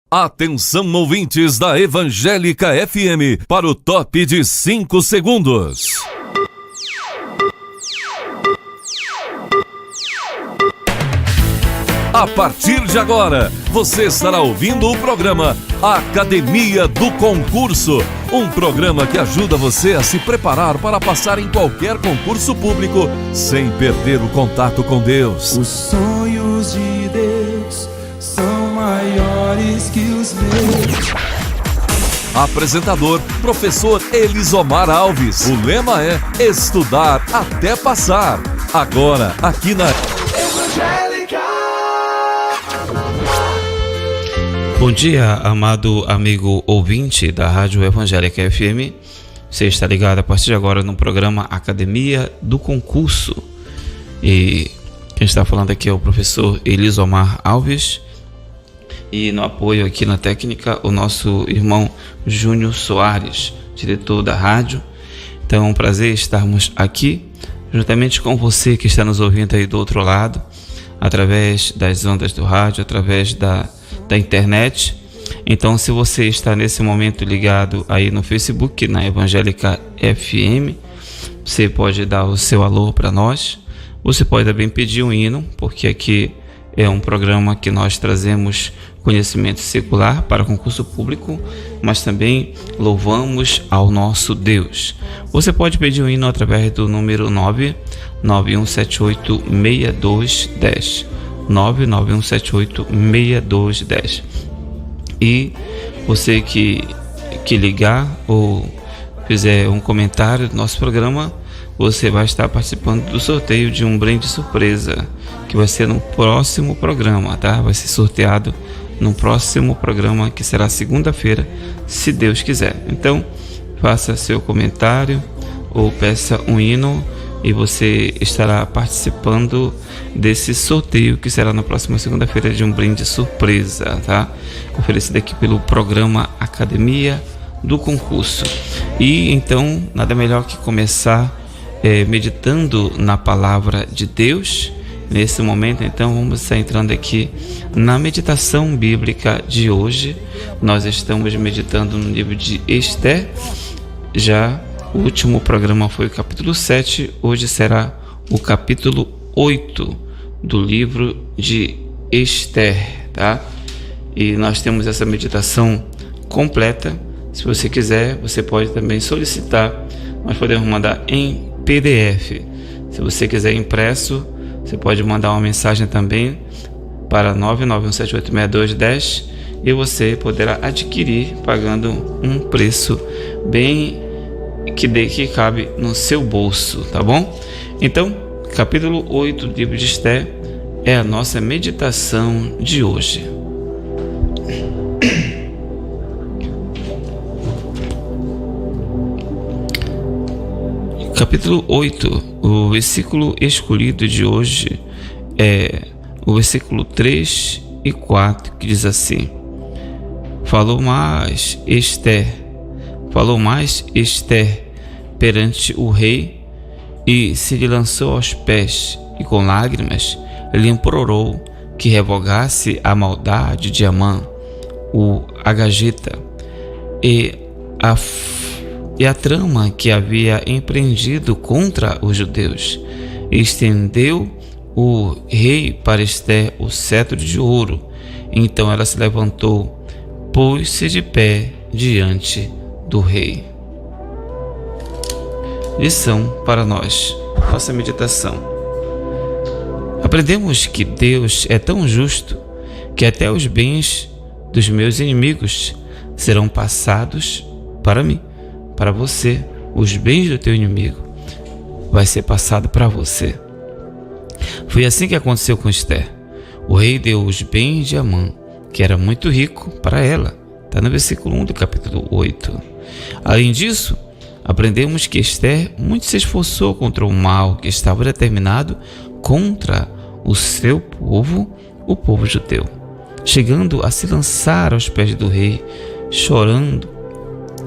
Atenção, ouvintes da Evangélica FM, para o top de 5 segundos. A partir de agora, você estará ouvindo o programa Academia do Concurso, um programa que ajuda você a se preparar para passar em qualquer concurso público sem perder o contato com Deus. Os sonhos de Deus são maiores que os meus. Apresentador, professor Elisomar Alves. O lema é estudar até passar. Agora, aqui na Evangélica. Bom dia, amado amigo ouvinte da Rádio Evangélica FM. Você está ligado a partir de agora no programa Academia do Concurso. E quem está falando aqui é o professor Elisomar Alves. E no apoio aqui na técnica, o nosso irmão Júnior Soares, diretor da rádio. Então é um prazer estarmos aqui, juntamente com você que está nos ouvindo aí do outro lado, através das ondas do rádio, através da internet. Então, se você está nesse momento ligado aí no Facebook, na Evangélica FM, você pode dar o seu alô para nós. Você pode também pedir um hino, porque aqui é um programa que nós trazemos conhecimento secular para concurso público, mas também louvamos ao nosso Deus. Você pode pedir um hino através do número 991786210. 991786210. E você que ligar ou fizer um comentário do nosso programa, você vai estar participando do sorteio de um brinde surpresa, que vai ser no próximo programa, tá? Vai ser sorteado no próximo programa, que será segunda-feira, se Deus quiser. Então, faça seu comentário ou peça um hino e você estará participando desse sorteio que será na próxima segunda-feira de um brinde surpresa, tá? Oferecido aqui pelo programa Academia do Concurso. E então, nada melhor que começar meditando na palavra de Deus. Nesse momento, então, vamos estar entrando aqui na meditação bíblica de hoje. Nós estamos meditando no livro de Esther. Já o último programa foi o capítulo 7, hoje será o capítulo 8 do livro de Esther, tá? E nós temos essa meditação completa. Se você quiser, você pode também solicitar. Nós podemos mandar em PDF. Se você quiser impresso, você pode mandar uma mensagem também para 991786210 e você poderá adquirir pagando um preço bem que cabe no seu bolso, tá bom? Então, capítulo 8 do livro de Esther é a nossa meditação de hoje. Capítulo 8, o versículo escolhido de hoje é o versículo 3 e 4, que diz assim: Falou mais Esther perante o rei e se lhe lançou aos pés e com lágrimas lhe implorou que revogasse a maldade de Amã, o agagita, e a trama que havia empreendido contra os judeus. Estendeu o rei para Esther o cetro de ouro. Então ela se levantou, pôs-se de pé diante do rei. Lição para nós, nossa meditação. Aprendemos que Deus é tão justo que até os bens dos meus inimigos serão passados para mim. Para você, os bens do teu inimigo vai ser passado para você. Foi assim que aconteceu com Esther. O rei deu os bens de Amã, que era muito rico, para ela. Está no versículo 1 do capítulo 8. Além disso, aprendemos que Esther muito se esforçou contra o mal que estava determinado contra o seu povo, o povo judeu, chegando a se lançar aos pés do rei, chorando,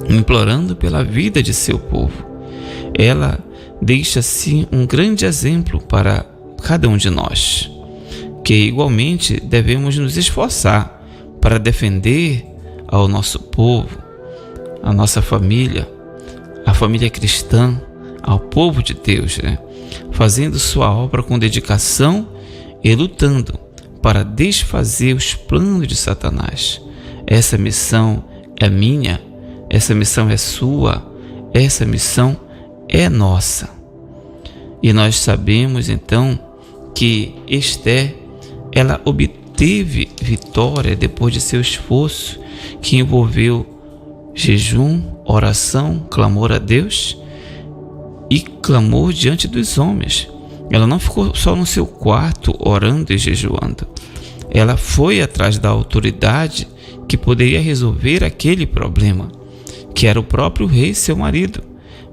implorando pela vida de seu povo. Ela deixa assim um grande exemplo para cada um de nós, que igualmente devemos nos esforçar para defender ao nosso povo, a nossa família, a família cristã, ao povo de Deus, né? Fazendo sua obra com dedicação e lutando para desfazer os planos de Satanás. Essa missão é minha, essa missão é sua, essa missão é nossa. E nós sabemos então que Esther, ela obteve vitória depois de seu esforço, que envolveu jejum, oração, clamor a Deus e clamor diante dos homens. Ela não ficou só no seu quarto orando e jejuando. Ela foi atrás da autoridade que poderia resolver aquele problema, que era o próprio rei, seu marido.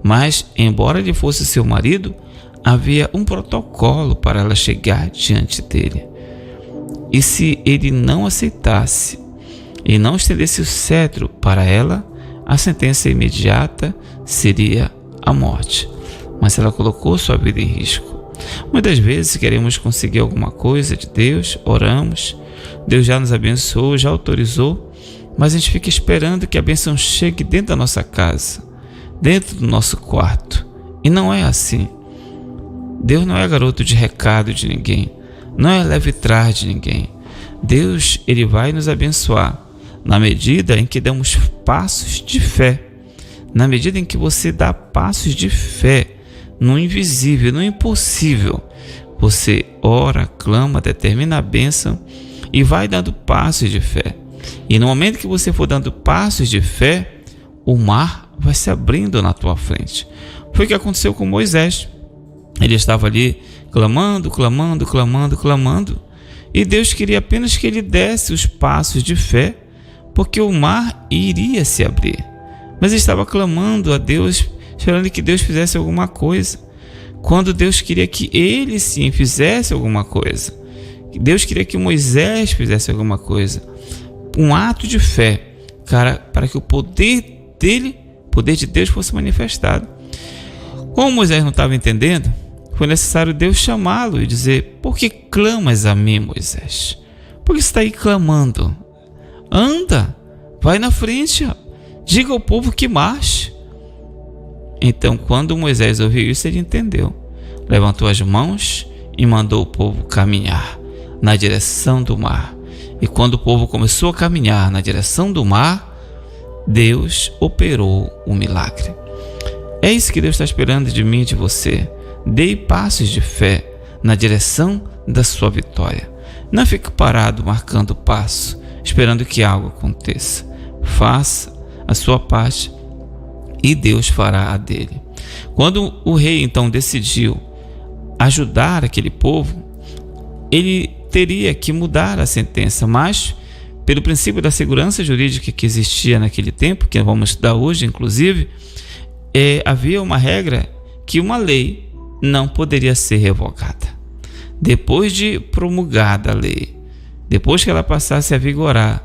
Mas, embora ele fosse seu marido, havia um protocolo para ela chegar diante dele. E se ele não aceitasse e não estendesse o cetro para ela, a sentença imediata seria a morte. Mas ela colocou sua vida em risco. Muitas vezes queremos conseguir alguma coisa de Deus, oramos, Deus já nos abençoou, já autorizou, mas a gente fica esperando que a bênção chegue dentro da nossa casa, dentro do nosso quarto. E não é assim. Deus não é garoto de recado de ninguém, não é leve trás de ninguém. Deus, ele vai nos abençoar na medida em que damos passos de fé, na medida em que você dá passos de fé no invisível, no impossível. Você ora, clama, determina a bênção e vai dando passos de fé. E no momento que você for dando passos de fé, o mar vai se abrindo na tua frente. Foi o que aconteceu com Moisés. Ele estava ali clamando, clamando, clamando, clamando, e Deus queria apenas que ele desse os passos de fé, porque o mar iria se abrir. Mas ele estava clamando a Deus, esperando que Deus fizesse alguma coisa, quando Deus queria que ele sim fizesse alguma coisa. Deus queria que Moisés fizesse alguma coisa. Um ato de fé, para que o poder de Deus fosse manifestado. Como Moisés não estava entendendo, foi necessário Deus chamá-lo e dizer: por que clamas a mim, Moisés? Por que você está aí clamando? Anda, vai na frente, diga ao povo que marche. Então, quando Moisés ouviu isso, ele entendeu. Levantou as mãos e mandou o povo caminhar na direção do mar. E quando o povo começou a caminhar na direção do mar, Deus operou o milagre. É isso que Deus está esperando de mim e de você. Dê passos de fé na direção da sua vitória. Não fique parado marcando passo, esperando que algo aconteça. Faça a sua parte e Deus fará a dele. Quando o rei então decidiu ajudar aquele povo, ele teria que mudar a sentença, mas pelo princípio da segurança jurídica que existia naquele tempo, que vamos estudar hoje inclusive, havia uma regra que uma lei não poderia ser revogada. Depois de promulgada a lei, depois que ela passasse a vigorar,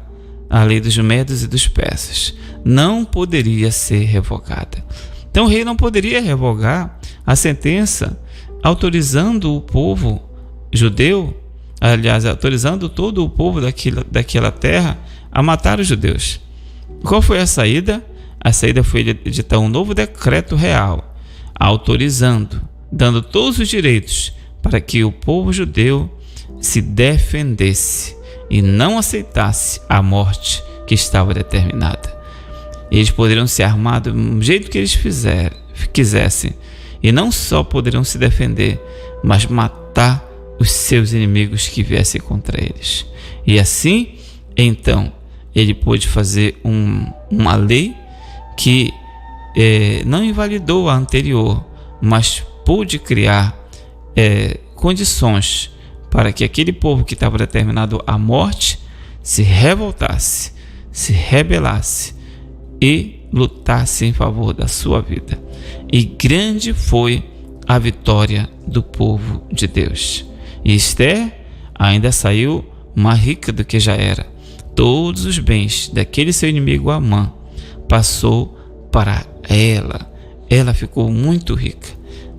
a lei dos medos e dos persas, não poderia ser revogada. Então o rei não poderia revogar a sentença autorizando o povo judeu, aliás, autorizando todo o povo daquela terra a matar os judeus. Qual foi a saída? A saída foi editar um novo decreto real, autorizando, dando todos os direitos para que o povo judeu se defendesse e não aceitasse a morte que estava determinada. Eles poderiam se armar do jeito que eles quisessem, e não só poderiam se defender, mas matar os seus inimigos que viessem contra eles. E assim, então, ele pôde fazer uma lei que não invalidou a anterior, mas pôde criar condições para que aquele povo que estava determinado à morte se revoltasse, se rebelasse e lutasse em favor da sua vida. E grande foi a vitória do povo de Deus. E Esther ainda saiu mais rica do que já era. Todos os bens daquele seu inimigo Amã passou para ela. Ela ficou muito rica.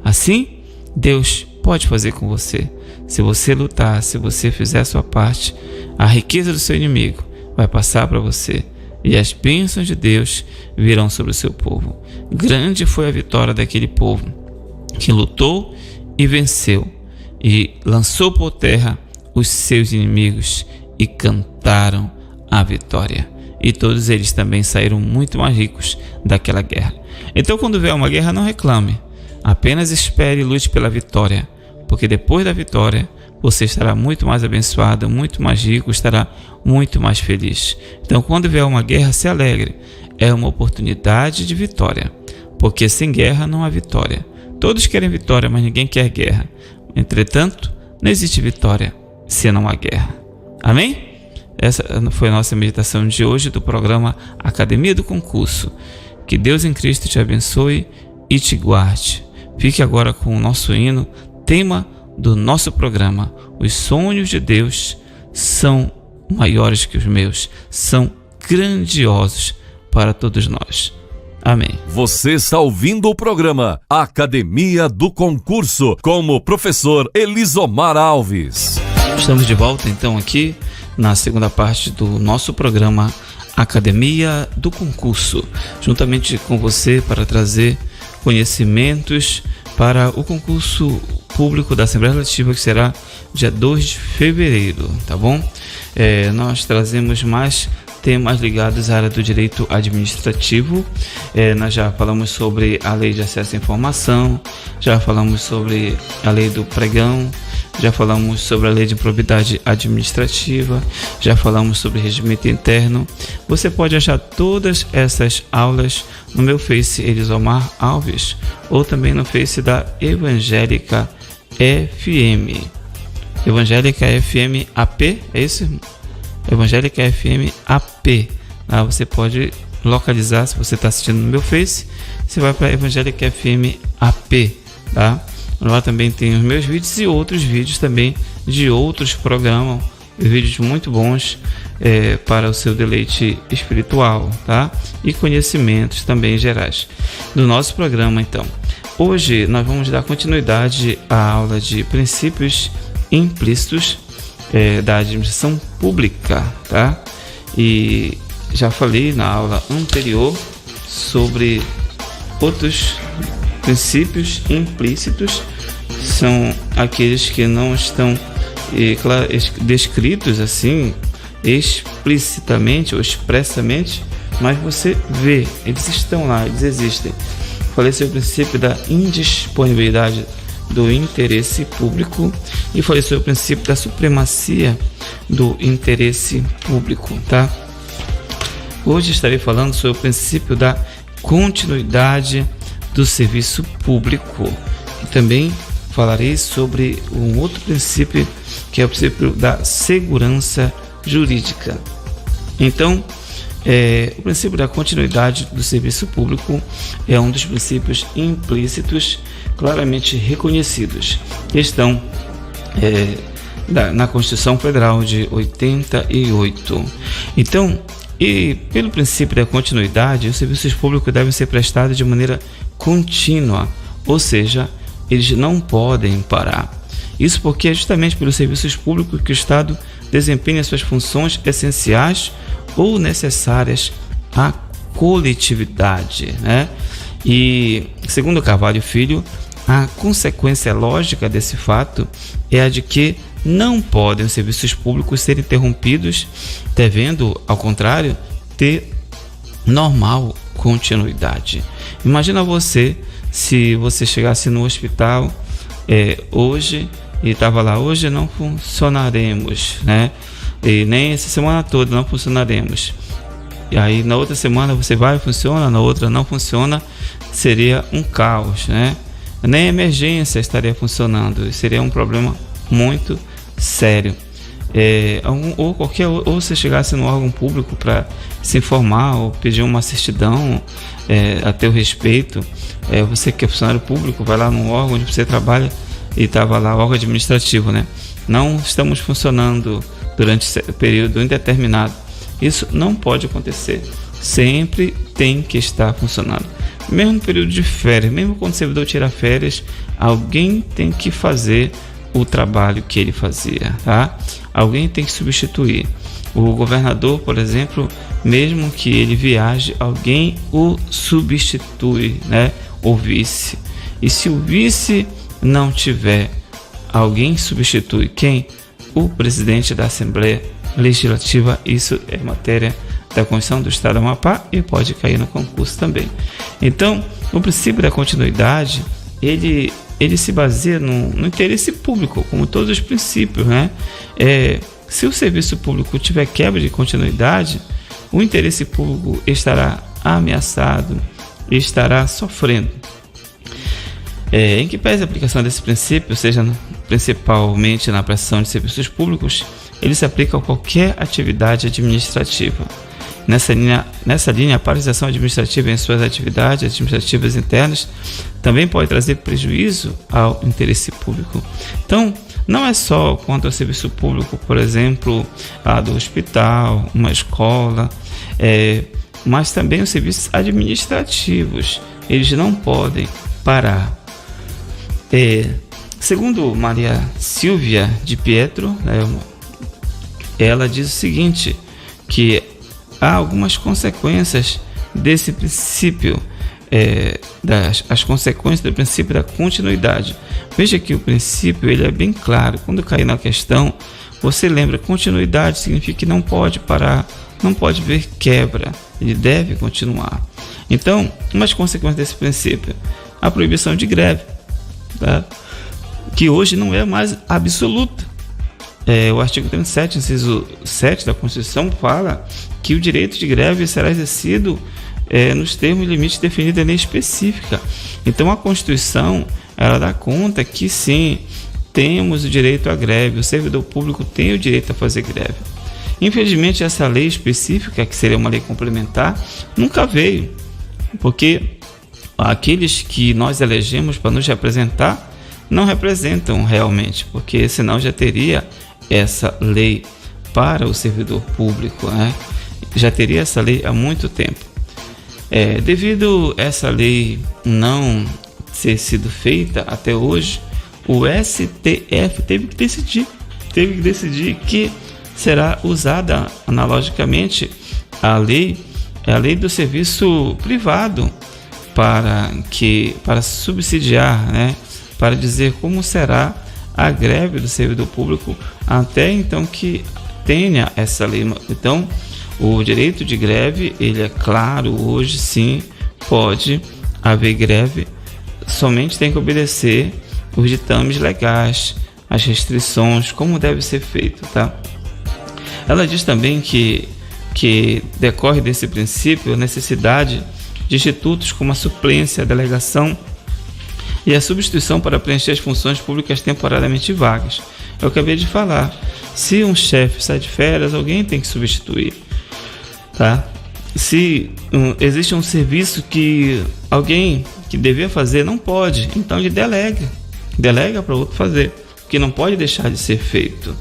Assim, Deus pode fazer com você. Se você lutar, se você fizer a sua parte, a riqueza do seu inimigo vai passar para você e as bênçãos de Deus virão sobre o seu povo. Grande foi a vitória daquele povo que lutou e venceu e lançou por terra os seus inimigos e cantaram a vitória. E todos eles também saíram muito mais ricos daquela guerra. Então, quando vier uma guerra, não reclame. Apenas espere e lute pela vitória, porque depois da vitória você estará muito mais abençoado, muito mais rico, estará muito mais feliz. Então, quando vier uma guerra, se alegre. É uma oportunidade de vitória, porque sem guerra não há vitória. Todos querem vitória, mas ninguém quer guerra. Entretanto, não existe vitória se não há guerra. Amém? Essa foi a nossa meditação de hoje do programa Academia do Concurso. Que Deus em Cristo te abençoe e te guarde. Fique agora com o nosso hino, tema do nosso programa. Os sonhos de Deus são maiores que os meus, são grandiosos para todos nós. Amém. Você está ouvindo o programa Academia do Concurso com o professor Elisomar Alves. Estamos de volta então aqui na segunda parte do nosso programa Academia do Concurso, juntamente com você para trazer conhecimentos para o concurso público da Assembleia Legislativa, que será dia 2 de fevereiro, tá bom? Nós trazemos mais temas ligados à área do direito administrativo. Nós já falamos sobre a lei de acesso à informação, já falamos sobre a lei do pregão, já falamos sobre a lei de improbidade administrativa, já falamos sobre regimento interno. Você pode achar todas essas aulas no meu Face Elisomar Alves ou também no Face da Evangélica FM. Evangélica FM AP, é isso? Evangélica FM AP. Lá você pode localizar, se você está assistindo no meu Face, você vai para Evangélica FM AP, tá? Lá também tem os meus vídeos e outros vídeos também de outros programas, vídeos muito bons para o seu deleite espiritual, tá? E conhecimentos também gerais do nosso programa. Então, hoje nós vamos dar continuidade à aula de princípios implícitos da administração pública, tá? E já falei na aula anterior sobre outros princípios implícitos, são aqueles que não estão descritos assim explicitamente ou expressamente, mas você vê, eles estão lá, eles existem. Falei sobre o princípio da indisponibilidade do interesse público e falei sobre o princípio da supremacia do interesse público, tá? Hoje estarei falando sobre o princípio da continuidade do serviço público e também falarei sobre um outro princípio, que é o princípio da segurança jurídica. Então, o princípio da continuidade do serviço público é um dos princípios implícitos claramente reconhecidos, que estão na Constituição Federal de 88. Então, e pelo princípio da continuidade, os serviços públicos devem ser prestados de maneira contínua, ou seja, eles não podem parar. Isso porque é justamente pelos serviços públicos que o Estado desempenha suas funções essenciais ou necessárias à coletividade, né? E, segundo Carvalho Filho, a consequência lógica desse fato é a de que não podem os serviços públicos ser interrompidos, devendo, ao contrário, ter normal continuidade. Imagina você, se você chegasse no hospital hoje e estava lá, hoje não funcionaremos, né? E nem essa semana toda não funcionaremos. E aí na outra semana você vai e funciona, na outra não funciona, seria um caos, né? Nem a emergência estaria funcionando, seria um problema muito sério. Ou você chegasse no órgão público para se informar ou pedir uma certidão a teu respeito, você que é funcionário público, vai lá no órgão onde você trabalha e estava lá, órgão administrativo, né? Não estamos funcionando durante período indeterminado. Isso não pode acontecer. Sempre tem que estar funcionando. Mesmo no período de férias, mesmo quando o servidor tira férias, alguém tem que fazer o trabalho que ele fazia, tá? Alguém tem que substituir. O governador, por exemplo, mesmo que ele viaje, alguém o substitui, né? O vice. E se o vice não tiver, alguém substitui quem? O presidente da Assembleia Legislativa. Isso é matéria da Constituição do Estado do Amapá e pode cair no concurso também. Então, o princípio da continuidade, ele se baseia no interesse público, como todos os princípios, né? Se o serviço público tiver quebra de continuidade, o interesse público estará ameaçado, estará sofrendo. Em que pese a aplicação desse princípio, seja principalmente na prestação de serviços públicos, ele se aplica a qualquer atividade administrativa. Nessa linha, a paralisação administrativa em suas atividades administrativas internas também pode trazer prejuízo ao interesse público. Então, não é só quanto ao serviço público, por exemplo, a do hospital, uma escola, mas também os serviços administrativos. Eles não podem parar. Segundo Maria Silvia de Pietro, ela diz o seguinte, que há algumas consequências desse princípio, as consequências do princípio da continuidade. Veja que o princípio ele é bem claro. Quando cair na questão, você lembra, continuidade significa que não pode parar, não pode haver quebra, ele deve continuar. Então, umas consequências desse princípio, a proibição de greve, tá? Que hoje não é mais absoluta. O artigo 37, inciso 7 da Constituição fala que o direito de greve será exercido nos termos e limites definidos em lei específica. Então a Constituição ela dá conta que sim, temos o direito à greve, o servidor público tem o direito a fazer greve. Infelizmente essa lei específica, que seria uma lei complementar, nunca veio, porque aqueles que nós elegemos para nos representar não representam realmente, porque senão já teria essa lei para o servidor público, né? Já teria essa lei há muito tempo. Devido a essa lei não ter sido feita até hoje, o STF teve que decidir que será usada analogicamente a lei do serviço privado para subsidiar, né? Para dizer como será a greve do servidor público até então que tenha essa lei. Então, o direito de greve, ele é claro, hoje sim pode haver greve, somente tem que obedecer os ditames legais, as restrições, como deve ser feito, tá? Ela diz também que decorre desse princípio a necessidade de institutos como a suplência, a delegação e a substituição para preencher as funções públicas temporariamente vagas. Eu acabei de falar, se um chefe sai de férias, alguém tem que substituir, tá? Se existe um serviço que alguém que devia fazer não pode, então ele delega para outro fazer, que não pode deixar de ser feito.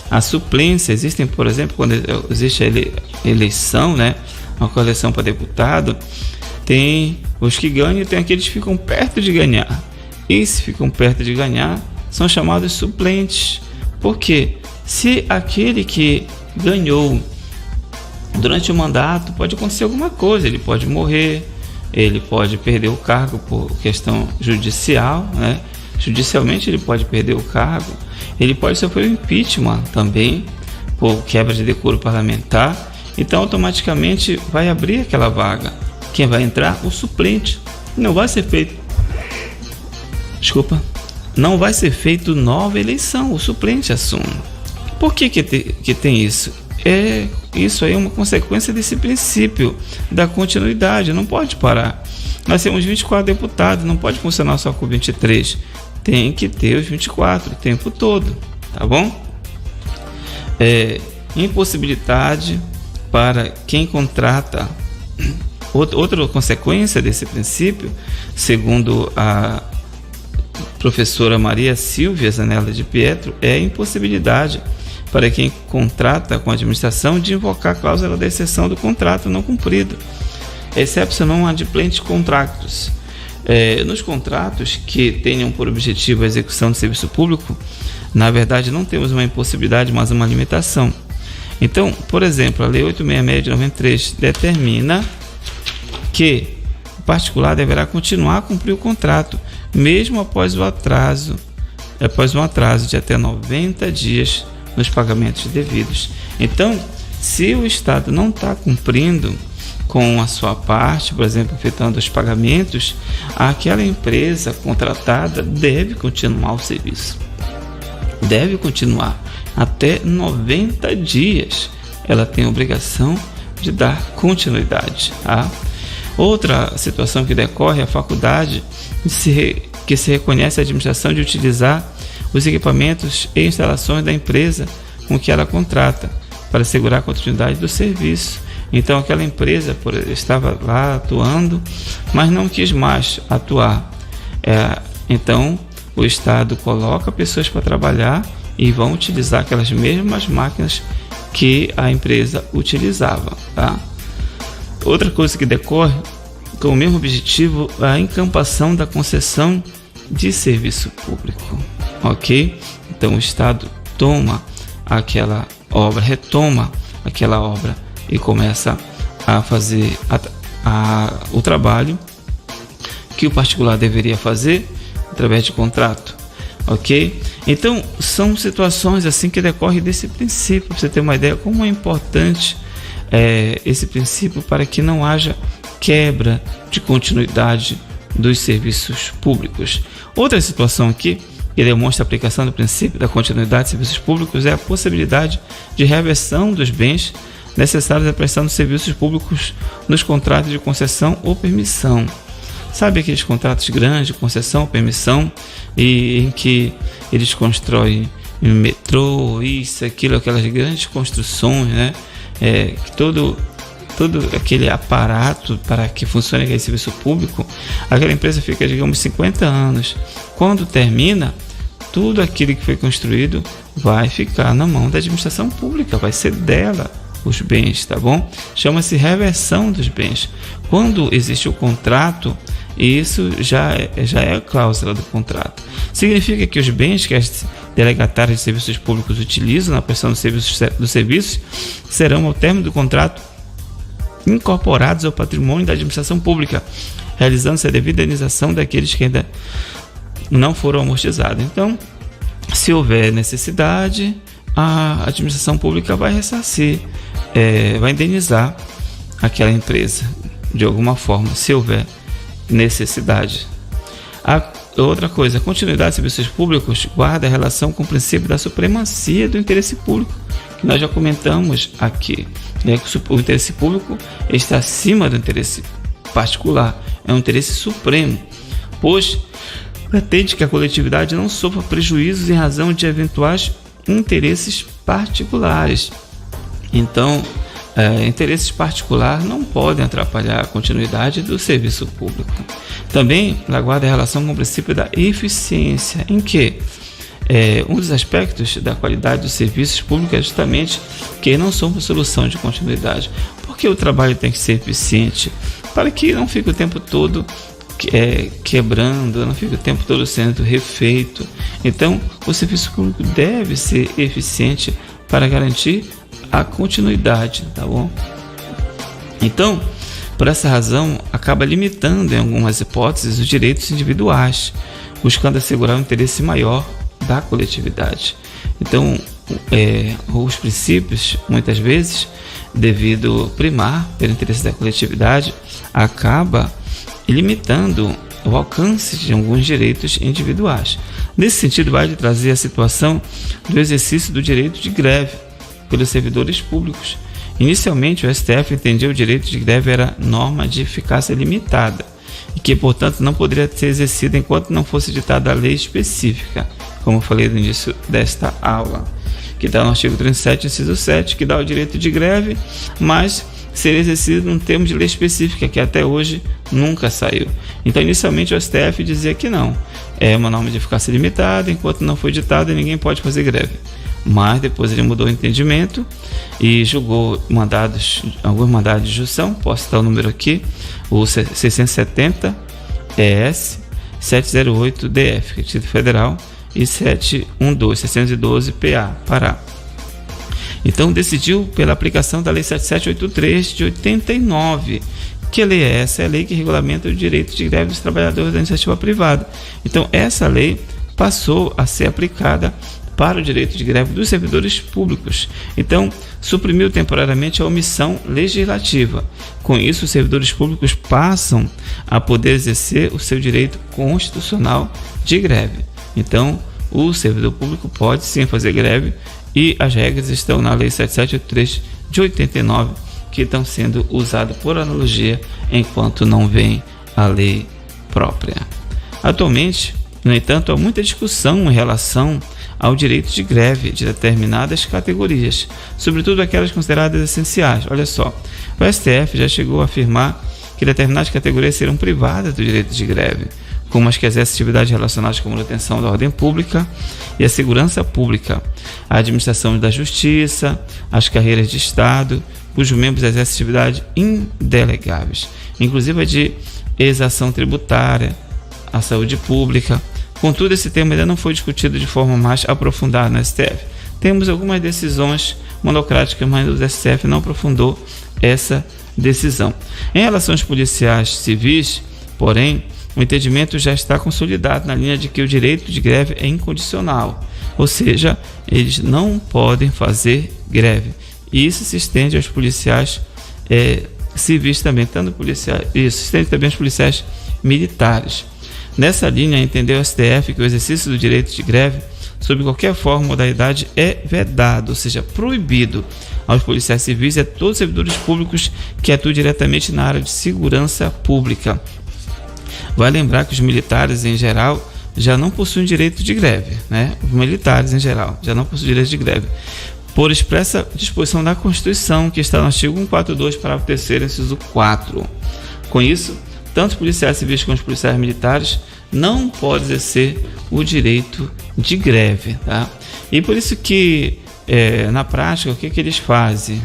A suplência, existem, por exemplo, quando existe a eleição, né, uma coleção para deputado, tem os que ganham e tem aqueles que ficam perto de ganhar. E se ficam perto de ganhar, são chamados suplentes. Por quê? Se aquele que ganhou durante o mandato, pode acontecer alguma coisa, ele pode morrer, ele pode perder o cargo por questão judicial, né? Judicialmente ele pode perder o cargo, ele pode sofrer um impeachment também, por quebra de decoro parlamentar, então automaticamente vai abrir aquela vaga. Quem vai entrar? O suplente. Não vai ser feito nova eleição, o suplente assume. Por que tem isso? Isso aí é uma consequência desse princípio da continuidade, não pode parar. Nós temos 24 deputados, não pode funcionar só com 23, tem que ter os 24 o tempo todo, tá bom? Impossibilidade para quem contrata. Outra consequência desse princípio, segundo a professora Maria Silvia Zanella de Pietro, é a impossibilidade para quem contrata com a administração de invocar a cláusula da exceção do contrato não cumprido, excepcionam adimplentes contractus. Nos contratos que tenham por objetivo a execução do serviço público, na verdade não temos uma impossibilidade, mas uma limitação. Então, por exemplo, a Lei 866 de 93 determina que o particular deverá continuar a cumprir o contrato, mesmo após um atraso de até 90 dias nos pagamentos devidos. Então, se o Estado não está cumprindo com a sua parte, por exemplo, efetuando os pagamentos, aquela empresa contratada deve continuar o serviço. Deve continuar até 90 dias. Ela tem a obrigação de dar continuidade. Tá? Outra situação que decorre é a faculdade que se reconhece a administração de utilizar os equipamentos e instalações da empresa com que ela contrata para assegurar a continuidade do serviço. Então aquela empresa estava lá atuando, mas não quis mais atuar. Então o Estado coloca pessoas para trabalhar e vão utilizar aquelas mesmas máquinas que a empresa utilizava. Tá? Outra coisa que decorre com o mesmo objetivo é a encampação da concessão de serviço público. Ok? Então o Estado retoma aquela obra e começa a fazer o trabalho que o particular deveria fazer através de contrato. Ok? Então são situações assim que decorrem desse princípio, para você ter uma ideia como é importante esse princípio para que não haja quebra de continuidade dos serviços públicos. Outra situação aqui que demonstra a aplicação do princípio da continuidade de serviços públicos é a possibilidade de reversão dos bens necessários à prestação de serviços públicos nos contratos de concessão ou permissão. Sabe aqueles contratos grandes de concessão ou permissão em que eles constroem metrô, isso, aquilo, aquelas grandes construções, né? Todo aquele aparato para que funcione aquele serviço público, aquela empresa fica, digamos, 50 anos. Quando termina, tudo aquilo que foi construído vai ficar na mão da administração pública, vai ser dela os bens, tá bom? Chama-se reversão dos bens. Quando existe o contrato, isso já é a cláusula do contrato. Significa que os bens que as delegatárias de serviços públicos utilizam na prestação dos serviços serão, ao término do contrato, incorporados ao patrimônio da administração pública, realizando-se a devida indenização daqueles que ainda não foram amortizados. Então, se houver necessidade, a administração pública vai ressarcir, vai indenizar aquela empresa de alguma forma, se houver necessidade. Outra coisa, a continuidade de serviços públicos guarda relação com o princípio da supremacia do interesse público, que nós já comentamos aqui. O interesse público está acima do interesse particular, é um interesse supremo, pois pretende que a coletividade não sofra prejuízos em razão de eventuais interesses particulares. Então, interesses particulares não podem atrapalhar a continuidade do serviço público. Também ela guarda relação com o princípio da eficiência, em que um dos aspectos da qualidade dos serviços públicos é justamente que não são uma solução de continuidade. Porque o trabalho tem que ser eficiente, para que não fique o tempo todo quebrando, não fique o tempo todo sendo refeito. Então, o serviço público deve ser eficiente para garantir a continuidade, tá bom? Então, por essa razão, acaba limitando em algumas hipóteses os direitos individuais, buscando assegurar um interesse maior da coletividade. Então, os princípios, muitas vezes, devido primar pelo interesse da coletividade, acaba limitando o alcance de alguns direitos individuais. Nesse sentido, vale trazer a situação do exercício do direito de greve pelos servidores públicos. Inicialmente, o STF entendia o direito de greve era norma de eficácia limitada e que, portanto, não poderia ser exercida enquanto não fosse editada a lei específica, como eu falei no início desta aula, que está no artigo 37, inciso 7, que dá o direito de greve, mas seria exercido num termo de lei específica, que até hoje nunca saiu. Então, inicialmente, o STF dizia que não, é uma norma de eficácia limitada, enquanto não foi editada, ninguém pode fazer greve. Mas depois ele mudou o entendimento e julgou alguns mandados de junção. Posso citar o número aqui, o 670 ES 708 DF, Distrito Federal, e 712 PA, Pará. Então decidiu pela aplicação da Lei 7783 de 89. Que lei é essa? É a lei que regulamenta o direito de greve dos trabalhadores da iniciativa privada. Então essa lei passou a ser aplicada para o direito de greve dos servidores públicos. Então, suprimiu temporariamente a omissão legislativa. Com isso, os servidores públicos passam a poder exercer o seu direito constitucional de greve. Então, o servidor público pode sim fazer greve e as regras estão na Lei 7783 de 89, que estão sendo usadas por analogia enquanto não vem a lei própria. Atualmente, no entanto, há muita discussão em relação ao direito de greve de determinadas categorias, sobretudo aquelas consideradas essenciais. Olha só, o STF já chegou a afirmar que determinadas categorias serão privadas do direito de greve, como as que exercem atividades relacionadas com a manutenção da ordem pública e a segurança pública, a administração da justiça, as carreiras de Estado, cujos membros exercem atividades indelegáveis, inclusive a de exação tributária, a saúde pública. Contudo, esse tema ainda não foi discutido de forma mais aprofundada no STF. Temos algumas decisões monocráticas, mas o STF não aprofundou essa decisão. Em relação aos policiais civis, porém, o entendimento já está consolidado na linha de que o direito de greve é incondicional, ou seja, eles não podem fazer greve. E isso se estende aos policiais civis também, tanto policiais, isso se estende também aos policiais militares. Nessa linha, entendeu o STF que o exercício do direito de greve, sob qualquer forma ou modalidade, é vedado, ou seja, proibido aos policiais civis e a todos os servidores públicos que atuam diretamente na área de segurança pública. Vai lembrar que os militares, em geral, já não possuem direito de greve, né? Os militares, em geral, já não possuem direito de greve, por expressa disposição da Constituição, que está no artigo 142, parágrafo 3º, inciso 4. Com isso, tanto os policiais civis como os policiais militares não podem exercer o direito de greve, tá? E por isso que, na prática, o que eles fazem?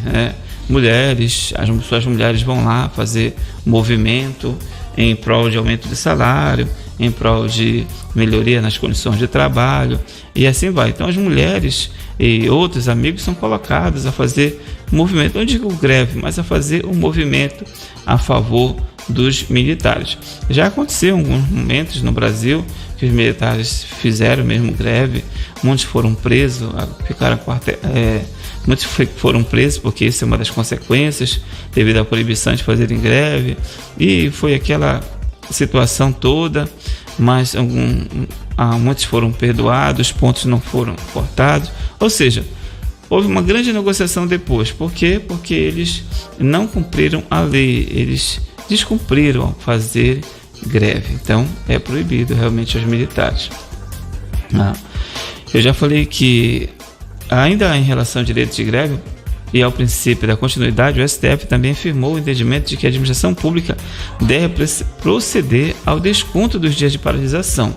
As mulheres vão lá fazer movimento em prol de aumento de salário, em prol de melhoria nas condições de trabalho, e assim vai. Então as mulheres e outros amigos são colocados a fazer movimento, não digo greve, mas a fazer um movimento a favor dos militares. Já aconteceu em alguns momentos no Brasil que os militares fizeram mesmo greve, muitos foram presos, muitos foram presos porque isso é uma das consequências devido à proibição de fazerem greve, e foi aquela situação toda, mas muitos foram perdoados, pontos não foram cortados, ou seja, houve uma grande negociação depois. Por quê? Porque eles não cumpriram a lei, eles descumpriram ao fazer greve. Então é proibido realmente aos militares. Eu já falei que, ainda em relação ao direito de greve e ao princípio da continuidade, o STF também afirmou o entendimento de que a administração pública deve proceder ao desconto dos dias de paralisação.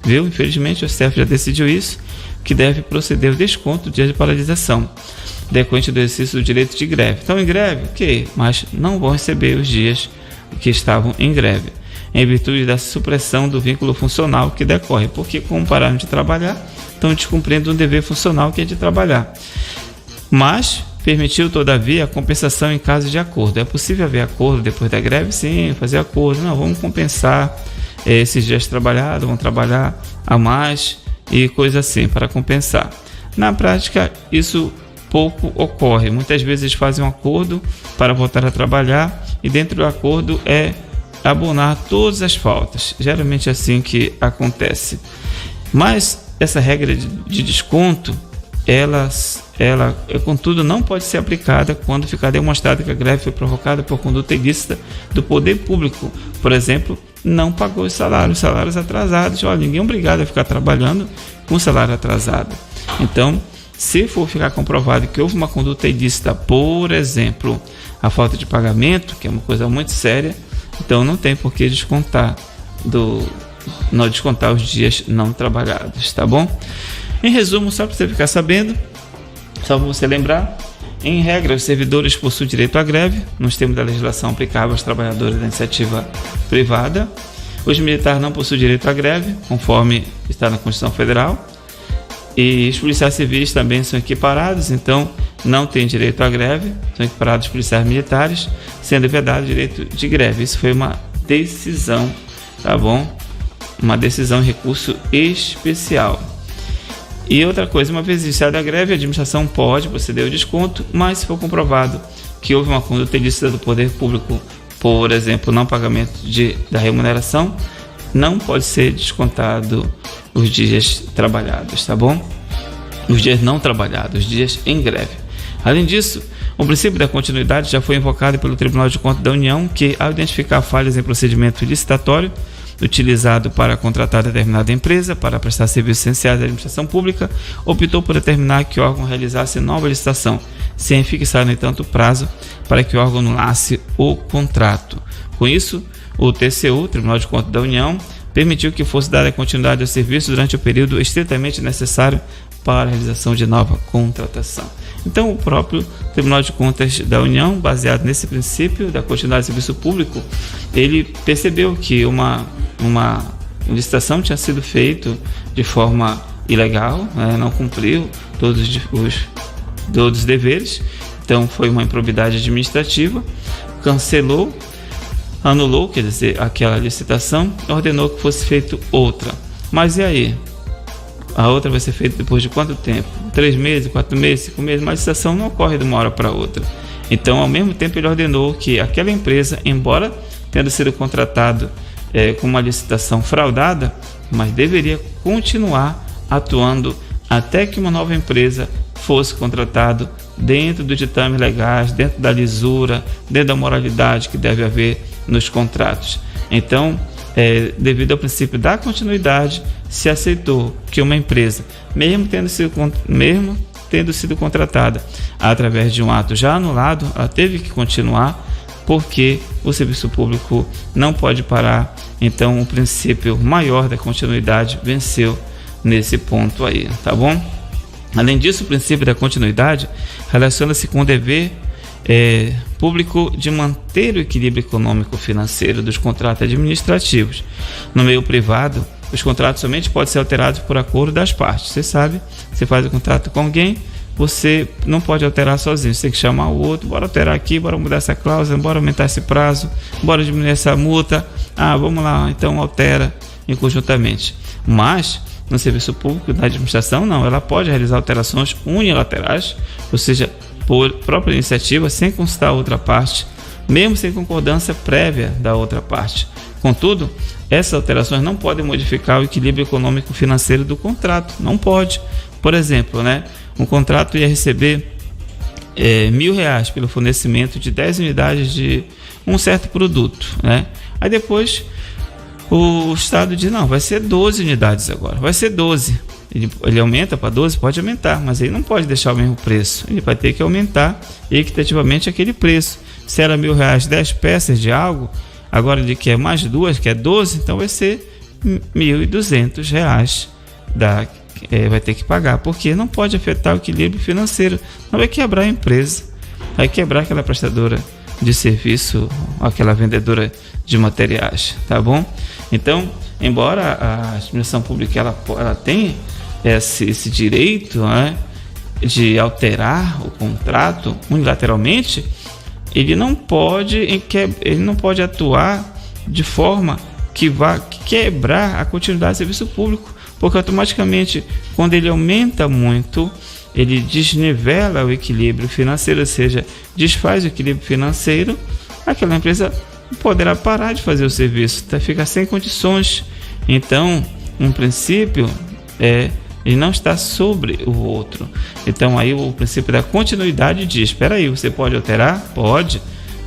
Viu? Infelizmente o STF já decidiu isso, que deve proceder ao desconto do dia de paralisação decorrente do exercício do direito de greve. Então, em greve, ok, mas não vão receber os dias que estavam em greve, em virtude da supressão do vínculo funcional que decorre, porque como pararam de trabalhar, estão descumprindo um dever funcional que é de trabalhar. Mas permitiu, todavia, a compensação em caso de acordo. É possível haver acordo depois da greve? Sim, fazer acordo. Não, vamos compensar esses dias trabalhados, vão trabalhar a mais e coisa assim, para compensar. Na prática, isso pouco ocorre. Muitas vezes eles fazem um acordo para voltar a trabalhar e dentro do acordo é abonar todas as faltas. Geralmente é assim que acontece. Mas essa regra de desconto, ela contudo não pode ser aplicada quando ficar demonstrado que a greve foi provocada por conduta ilícita do poder público. Por exemplo, não pagou os salários atrasados. Olha, ninguém é obrigado a ficar trabalhando com salário atrasado. Então, se for ficar comprovado que houve uma conduta ilícita, por exemplo, a falta de pagamento, que é uma coisa muito séria, então não tem por que descontar os dias não trabalhados, tá bom? Em resumo, só para você ficar sabendo, só para você lembrar, em regra, os servidores possuem direito à greve, nos termos da legislação aplicável aos trabalhadores da iniciativa privada. Os militares não possuem direito à greve, conforme está na Constituição Federal. E os policiais civis também são equiparados, então não têm direito à greve, são equiparados policiais militares, sendo vedado o direito de greve. Isso foi uma decisão, tá bom? Uma decisão em recurso especial. E outra coisa, uma vez iniciada a greve, a administração pode proceder ao desconto, mas se for comprovado que houve uma conduta ilícita do poder público, por exemplo, não pagamento da remuneração, não pode ser descontado os dias trabalhados, tá bom? Os dias não trabalhados, os dias em greve. Além disso, o princípio da continuidade já foi invocado pelo Tribunal de Contas da União, que, ao identificar falhas em procedimento licitatório utilizado para contratar determinada empresa para prestar serviços essenciais à administração pública, optou por determinar que o órgão realizasse nova licitação, sem fixar, no entanto, o prazo para que o órgão anulasse o contrato. Com isso, o TCU, Tribunal de Contas da União, permitiu que fosse dada continuidade ao serviço durante o período estritamente necessário para a realização de nova contratação. Então, o próprio Tribunal de Contas da União, baseado nesse princípio da continuidade do serviço público, ele percebeu que uma licitação tinha sido feita de forma ilegal, né, não cumpriu todos os deveres, então foi uma improbidade administrativa, cancelou, anulou, quer dizer, aquela licitação, ordenou que fosse feita outra. Mas e aí? A outra vai ser feita depois de quanto tempo? 3 meses, 4 meses, 5 meses, mas a licitação não ocorre de uma hora para outra. Então, ao mesmo tempo, ele ordenou que aquela empresa, embora tendo sido contratado com uma licitação fraudada, mas deveria continuar atuando até que uma nova empresa fosse contratada dentro dos ditames legais, dentro da lisura, dentro da moralidade que deve haver nos contratos. Então, devido ao princípio da continuidade, se aceitou que uma empresa, mesmo tendo sido contratada através de um ato já anulado, ela teve que continuar, porque o serviço público não pode parar. Então, o princípio maior da continuidade venceu nesse ponto aí, tá bom? Além disso, o princípio da continuidade relaciona-se com o dever público de manter o equilíbrio econômico-financeiro dos contratos administrativos. No meio privado, os contratos somente podem ser alterados por acordo das partes. Você sabe, você faz o contrato com alguém, você não pode alterar sozinho, você tem que chamar o outro, bora alterar aqui, bora mudar essa cláusula, bora aumentar esse prazo, bora diminuir essa multa, vamos lá, então altera conjuntamente. Mas no serviço público, na administração, não, ela pode realizar alterações unilaterais, ou seja, por própria iniciativa, sem consultar a outra parte, mesmo sem concordância prévia da outra parte. Contudo, essas alterações não podem modificar o equilíbrio econômico-financeiro do contrato, não pode. Por exemplo, um contrato ia receber R$1.000 pelo fornecimento de 10 unidades de um certo produto, Aí depois o Estado diz, não, vai ser 12 unidades agora, vai ser 12. Ele aumenta para 12, pode aumentar, mas ele não pode deixar o mesmo preço. Ele vai ter que aumentar equitativamente aquele preço. Se era R$1.000, 10 peças de algo, agora ele quer mais 2, quer 12, então vai ser R$1.200 vai ter que pagar, porque não pode afetar o equilíbrio financeiro, não vai quebrar a empresa, vai quebrar aquela prestadora de serviço, aquela vendedora de materiais, tá bom? Então, embora a administração pública ela tem esse direito de alterar o contrato unilateralmente, ele não pode atuar de forma que vá quebrar a continuidade do serviço público, porque automaticamente, quando ele aumenta muito, ele desnivela o equilíbrio financeiro, ou seja, desfaz o equilíbrio financeiro, aquela empresa poderá parar de fazer o serviço, fica sem condições. Então, um princípio ele não está sobre o outro. Então, aí o princípio da continuidade diz, espera aí, você pode alterar? Pode,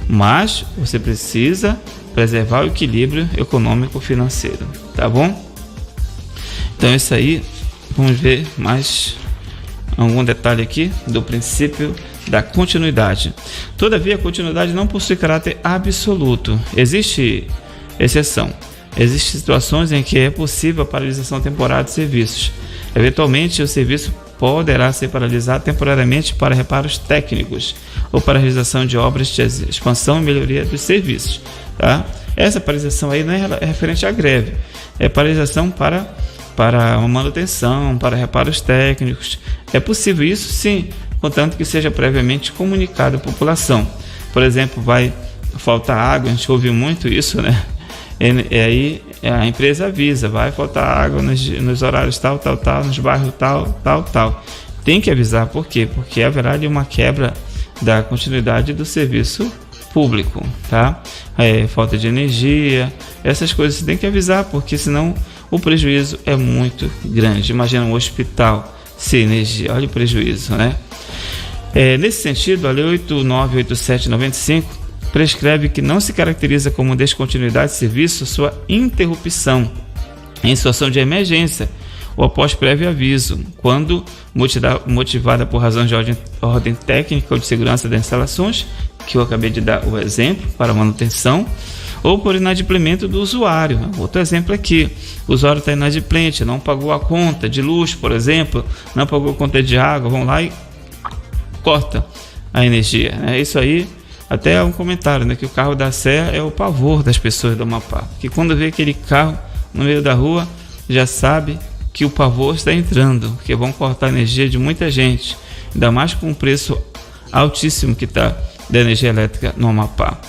mas você precisa preservar o equilíbrio econômico-financeiro, tá bom? Então, isso aí, vamos ver mais algum detalhe aqui do princípio da continuidade. Todavia, a continuidade não possui caráter absoluto. Existe exceção. Existem situações em que é possível a paralisação temporária de serviços. Eventualmente, o serviço poderá ser paralisado temporariamente para reparos técnicos ou para a realização de obras de expansão e melhoria dos serviços. Tá? Essa paralisação aí não é referente à greve, é paralisação para uma manutenção, para reparos técnicos. É possível isso, sim, contanto que seja previamente comunicado à população. Por exemplo, vai faltar água, a gente ouve muito isso, né? E aí a empresa avisa, vai faltar água nos horários tal, nos bairros tal. Tem que avisar, por quê? Porque haverá ali uma quebra da continuidade do serviço público, tá? Falta de energia, essas coisas tem que avisar, porque senão o prejuízo é muito grande. Imagina um hospital sem energia, olha o prejuízo, né? Nesse sentido, a Lei 8.987/95 prescreve que não se caracteriza como descontinuidade de serviço sua interrupção em situação de emergência ou após prévio aviso, quando motivada por razões de ordem técnica ou de segurança das instalações, que eu acabei de dar o exemplo, para manutenção, ou por inadimplemento do usuário. Outro exemplo aqui, o usuário está inadimplente, não pagou a conta de luz, por exemplo, não pagou a conta de água, vão lá e corta a energia. Isso aí, até é um comentário, né, que o carro da Sé é o pavor das pessoas do Amapá, que quando vê aquele carro no meio da rua, já sabe que o pavor está entrando, porque vão cortar a energia de muita gente, ainda mais com o preço altíssimo que está da energia elétrica no Amapá.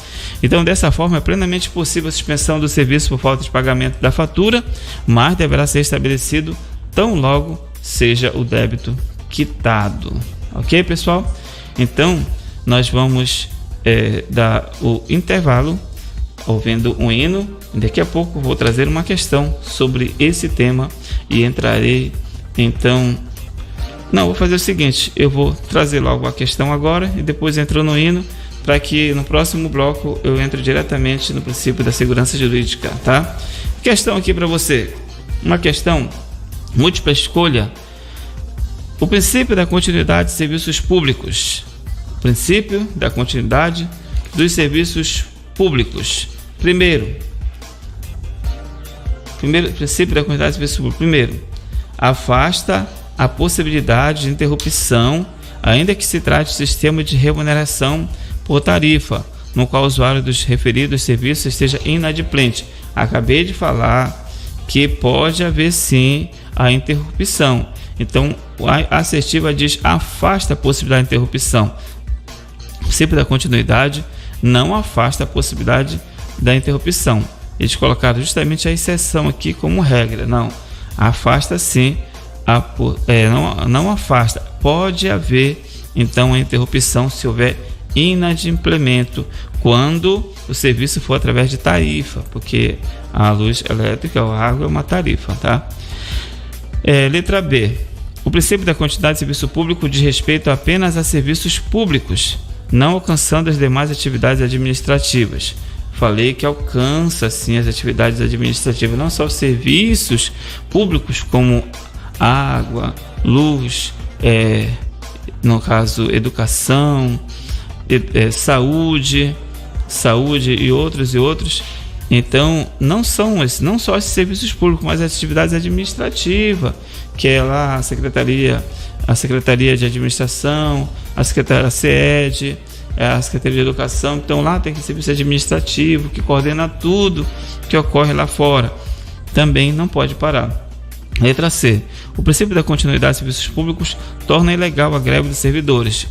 Então, dessa forma, é plenamente possível a suspensão do serviço por falta de pagamento da fatura, mas deverá ser estabelecido tão logo seja o débito quitado. Ok, pessoal? Então, nós vamos dar o intervalo ouvindo um hino. Daqui a pouco vou trazer uma questão sobre esse tema e entrarei, então... Não, vou fazer o seguinte, eu vou trazer logo a questão agora e depois entro no hino, para que no próximo bloco eu entre diretamente no princípio da segurança jurídica, tá? Questão aqui para você, uma questão múltipla escolha. O princípio da continuidade de serviços públicos. O princípio da continuidade dos serviços públicos. Primeiro, princípio da continuidade de serviços públicos. Primeiro, afasta a possibilidade de interrupção, ainda que se trate de sistema de remuneração por tarifa, no qual o usuário dos referidos serviços esteja inadimplente. Acabei de falar que pode haver sim a interrupção. Então, a assertiva diz afasta a possibilidade de interrupção. O princípio da continuidade não afasta a possibilidade da interrupção. Eles colocaram justamente a exceção aqui como regra. Não, afasta sim. Não afasta, pode haver então a interrupção se houver inadimplemento, quando o serviço for através de tarifa, porque a luz elétrica ou a água é uma tarifa, tá? Letra B, o princípio da continuidade de serviço público diz respeito apenas a serviços públicos, não alcançando as demais atividades administrativas. Falei que alcança sim as atividades administrativas, não só os serviços públicos como água, luz, no caso educação, saúde e outros. Então não só esses serviços públicos, mas as atividades administrativas, que é lá a Secretaria de Administração, a SED, a Secretaria de Educação. Então lá tem serviço administrativo que coordena tudo que ocorre lá fora. Também não pode parar. Letra C. O princípio da continuidade de serviços públicos torna ilegal a greve dos servidores.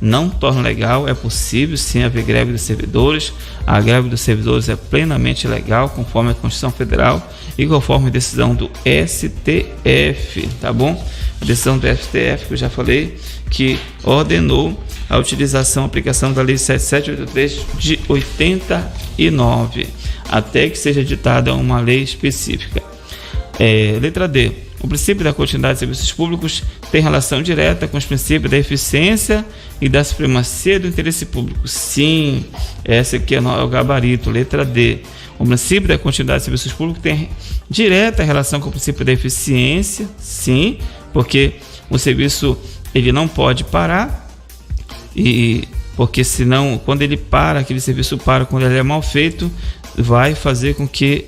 Não torna legal, é possível sim haver greve dos servidores. A greve dos servidores é plenamente legal, conforme a Constituição Federal e conforme a decisão do STF, tá bom? A decisão do STF, que eu já falei, que ordenou a utilização, a aplicação da Lei 7783 de 89, até que seja ditada uma lei específica. Letra D. O princípio da continuidade de serviços públicos tem relação direta com os princípios da eficiência e da supremacia do interesse público. Sim, essa aqui é o gabarito. Letra D. O princípio da continuidade de serviços públicos tem direta relação com o princípio da eficiência. Sim, porque o serviço ele não pode parar, e porque senão, quando ele para, aquele serviço para, quando ele é mal feito, vai fazer com que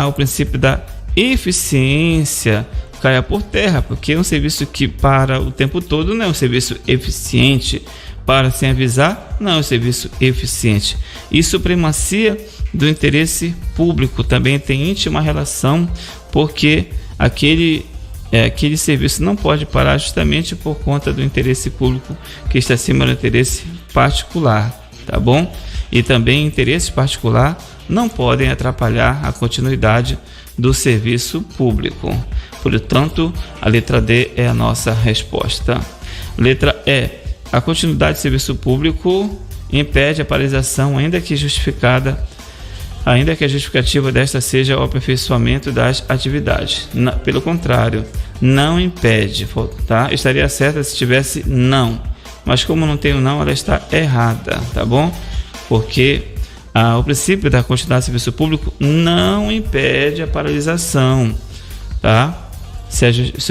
o princípio da eficiência caia por terra, porque um serviço que para o tempo todo não é um serviço eficiente, para sem avisar não é um serviço eficiente. E supremacia do interesse público também tem íntima relação, porque aquele aquele serviço não pode parar justamente por conta do interesse público que está acima do interesse particular, tá bom? E também interesses particulares não podem atrapalhar a continuidade do serviço público. Portanto, a letra D é a nossa resposta. Letra E. A continuidade do serviço público impede a paralisação, ainda que a justificativa desta seja o aperfeiçoamento das atividades. Pelo contrário, não impede, tá? Estaria certa se tivesse não, mas como não tem o não, ela está errada, tá bom? Porque o princípio da continuidade do serviço público não impede a paralisação, tá? Se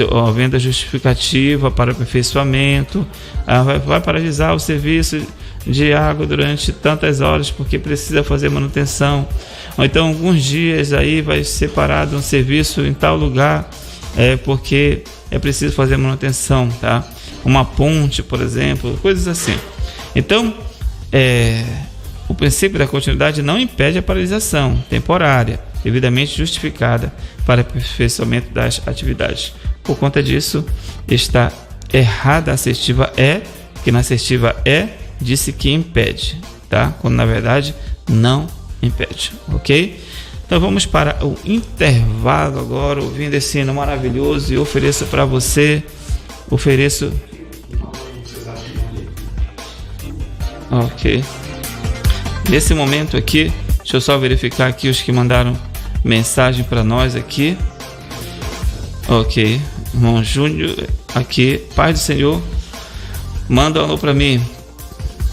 havendo justificativa para aperfeiçoamento, vai paralisar o serviço de água durante tantas horas porque precisa fazer manutenção, ou então alguns dias aí vai ser parado um serviço em tal lugar porque é preciso fazer manutenção, tá? Uma ponte, por exemplo, coisas assim. Então, o princípio da continuidade não impede a paralisação temporária, devidamente justificada para aperfeiçoamento das atividades. Por conta disso, está errada a assertiva E, que na assertiva E disse que impede, tá? Quando na verdade não impede, ok? Então vamos para o intervalo agora, ouvindo esse hino maravilhoso, e ofereço para você, ok. Nesse momento aqui, deixa eu só verificar aqui os que mandaram mensagem para nós aqui. Ok, irmão Júnior aqui, Pai do Senhor, manda um alô para mim.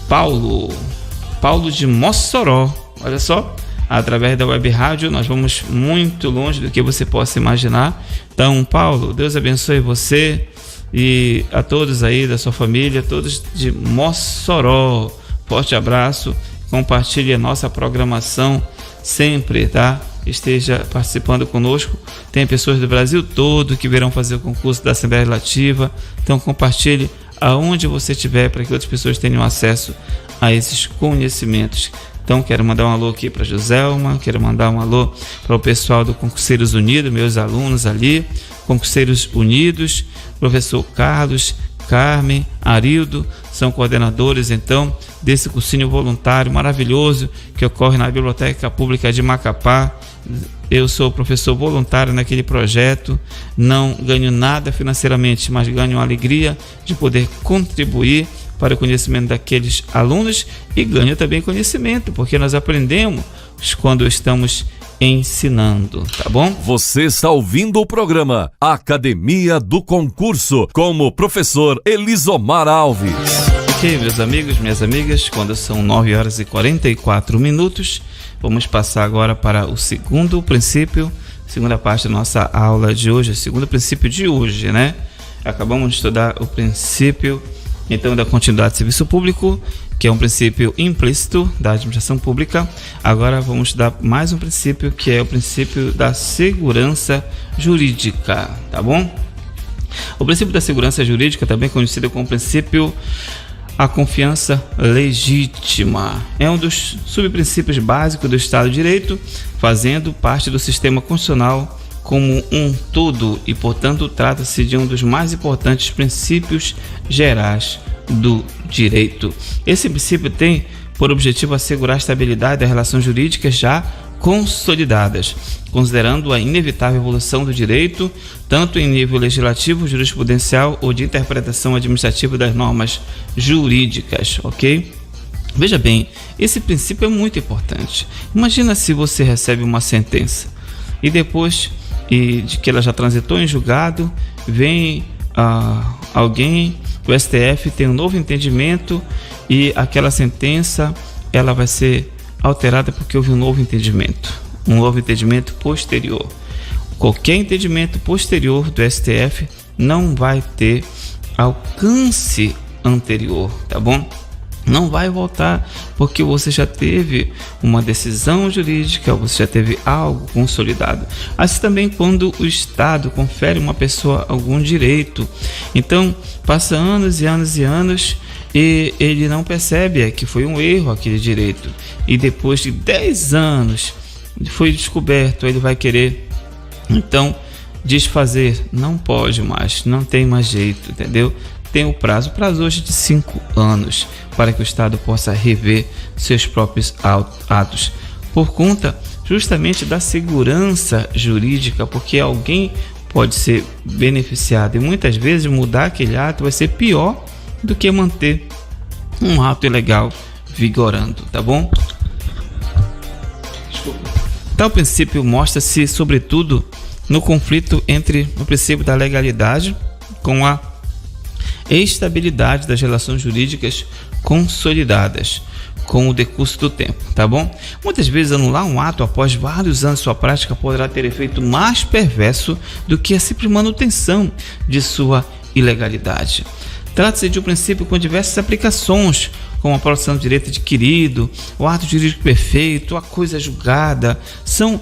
Paulo de Mossoró, olha só, através da web rádio nós vamos muito longe do que você possa imaginar. Então, Paulo, Deus abençoe você e a todos aí da sua família, todos de Mossoró, forte abraço, compartilhe a nossa programação sempre, tá? Esteja participando conosco. Tem pessoas do Brasil todo que virão fazer o concurso da Assembleia Legislativa, então compartilhe aonde você estiver para que outras pessoas tenham acesso a esses conhecimentos. Então quero mandar um alô aqui para Joselma, quero mandar um alô para o pessoal do Concurseiros Unidos, meus alunos ali, Concurseiros Unidos, professor Carlos, Carmen, Arildo, são coordenadores então desse cursinho voluntário maravilhoso que ocorre na Biblioteca Pública de Macapá. Eu sou professor voluntário naquele projeto, não ganho nada financeiramente, mas ganho a alegria de poder contribuir para o conhecimento daqueles alunos e ganho também conhecimento, porque nós aprendemos quando estamos ensinando, tá bom? Você está ouvindo o programa Academia do Concurso com o professor Elisomar Alves. Ok, meus amigos, minhas amigas, quando são 9h44, vamos passar agora para o segundo princípio, segunda parte da nossa aula de hoje, o segundo princípio de hoje, né? Acabamos de estudar o princípio, então, da continuidade do serviço público, que é um princípio implícito da administração pública. Agora vamos estudar mais um princípio, que é o princípio da segurança jurídica, tá bom? O princípio da segurança jurídica, também conhecido como princípio a confiança legítima, é um dos subprincípios básicos do Estado de Direito, fazendo parte do sistema constitucional como um todo e, portanto, trata-se de um dos mais importantes princípios gerais do direito. Esse princípio tem por objetivo assegurar a estabilidade das relações jurídicas já consolidadas, considerando a inevitável evolução do direito, tanto em nível legislativo, jurisprudencial ou de interpretação administrativa das normas jurídicas, ok? Veja bem, esse princípio é muito importante. Imagina se você recebe uma sentença e depois de que ela já transitou em julgado, vem alguém do STF, tem um novo entendimento e aquela sentença ela vai ser alterada porque houve um novo entendimento posterior. Qualquer entendimento posterior do STF não vai ter alcance anterior, tá bom? Não vai voltar, porque você já teve uma decisão jurídica, você já teve algo consolidado. Assim também quando o Estado confere a uma pessoa algum direito. Então, passa anos e anos e anos e ele não percebe que foi um erro aquele direito. E depois de 10 anos foi descoberto, ele vai querer, então, desfazer, não pode mais, não tem mais jeito, entendeu? Tem o prazo hoje de 5 anos para que o Estado possa rever seus próprios atos, por conta justamente da segurança jurídica, porque alguém pode ser beneficiado e muitas vezes mudar aquele ato vai ser pior do que manter um ato ilegal vigorando, tá bom? Tal princípio mostra-se sobretudo no conflito entre o princípio da legalidade com a estabilidade das relações jurídicas consolidadas com o decurso do tempo, tá bom? Muitas vezes anular um ato após vários anos de sua prática poderá ter efeito mais perverso do que a simples manutenção de sua ilegalidade. Trata-se de um princípio com diversas aplicações, como a proteção do direito adquirido, o ato jurídico perfeito, a coisa julgada, são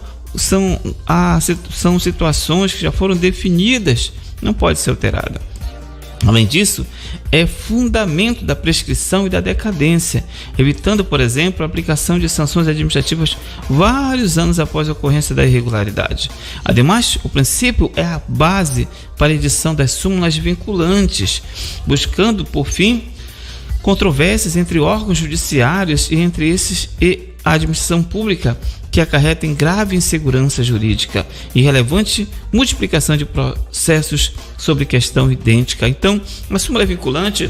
situações que já foram definidas, não pode ser alterada. Além disso, é fundamento da prescrição e da decadência, evitando, por exemplo, a aplicação de sanções administrativas vários anos após a ocorrência da irregularidade. Ademais, o princípio é a base para a edição das súmulas vinculantes, buscando, por fim, controvérsias entre órgãos judiciários e entre esses e a administração pública que acarretem grave insegurança jurídica e relevante multiplicação de processos sobre questão idêntica. Então, a súmula vinculante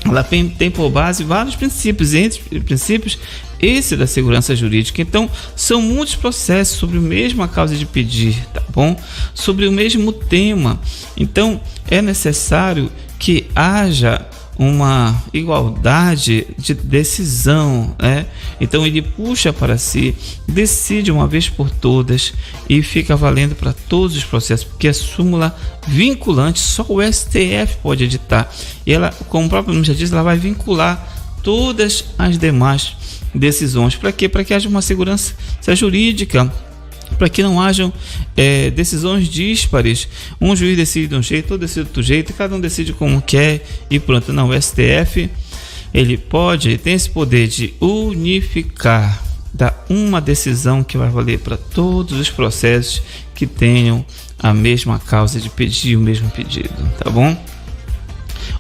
ela tem por base vários princípios, entre princípios esse da segurança jurídica. Então, são muitos processos sobre a mesma causa de pedir, tá bom? Sobre o mesmo tema. Então, é necessário que haja uma igualdade de decisão, né? Então ele puxa para si, decide uma vez por todas e fica valendo para todos os processos, porque a súmula vinculante só o STF pode editar e ela, como o próprio nome já diz, ela vai vincular todas as demais decisões. Para quê? Para que haja uma segurança jurídica, para que não hajam decisões díspares, um juiz decide de um jeito, outro decide de outro jeito, cada um decide como quer e pronto. Não, o STF ele tem esse poder de unificar, dar uma decisão que vai valer para todos os processos que tenham a mesma causa de pedir, o mesmo pedido, tá bom?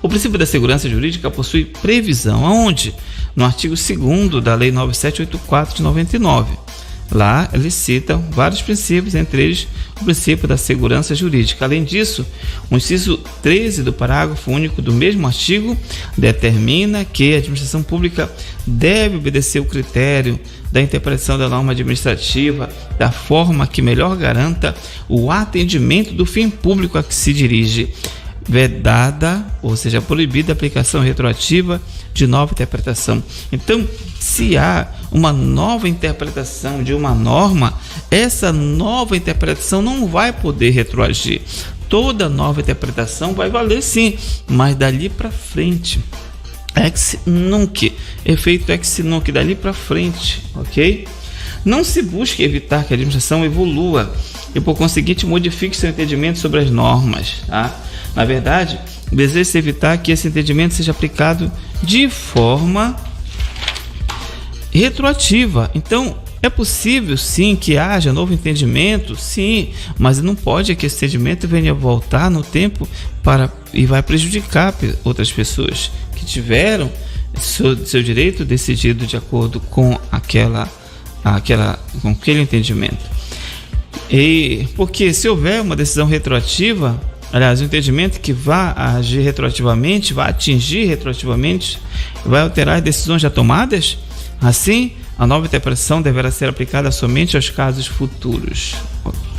O princípio da segurança jurídica possui previsão aonde? No artigo 2º da Lei 9784 de 99. Lá ele cita vários princípios, entre eles o princípio da segurança jurídica. Além disso, o inciso 13 do parágrafo único do mesmo artigo determina que a administração pública deve obedecer o critério da interpretação da norma administrativa da forma que melhor garanta o atendimento do fim público a que se dirige, vedada, ou seja, proibida a aplicação retroativa de nova interpretação. Então, se há uma nova interpretação de uma norma, essa nova interpretação não vai poder retroagir. Toda nova interpretação vai valer sim, mas dali para frente, ex nunc, efeito ex nunc, dali para frente, ok? Não se busca evitar que a administração evolua e, por conseguinte, modifique seu entendimento sobre as normas, tá? Na verdade, deseja-se evitar que esse entendimento seja aplicado de forma retroativa. Então, é possível sim que haja novo entendimento, sim, mas não pode que esse entendimento venha voltar no tempo e vai prejudicar outras pessoas que tiveram seu direito decidido de acordo com com aquele entendimento. E porque se houver uma decisão retroativa, aliás, o entendimento que vai agir retroativamente, vai atingir retroativamente, vai alterar as decisões já tomadas, assim, a nova interpretação deverá ser aplicada somente aos casos futuros.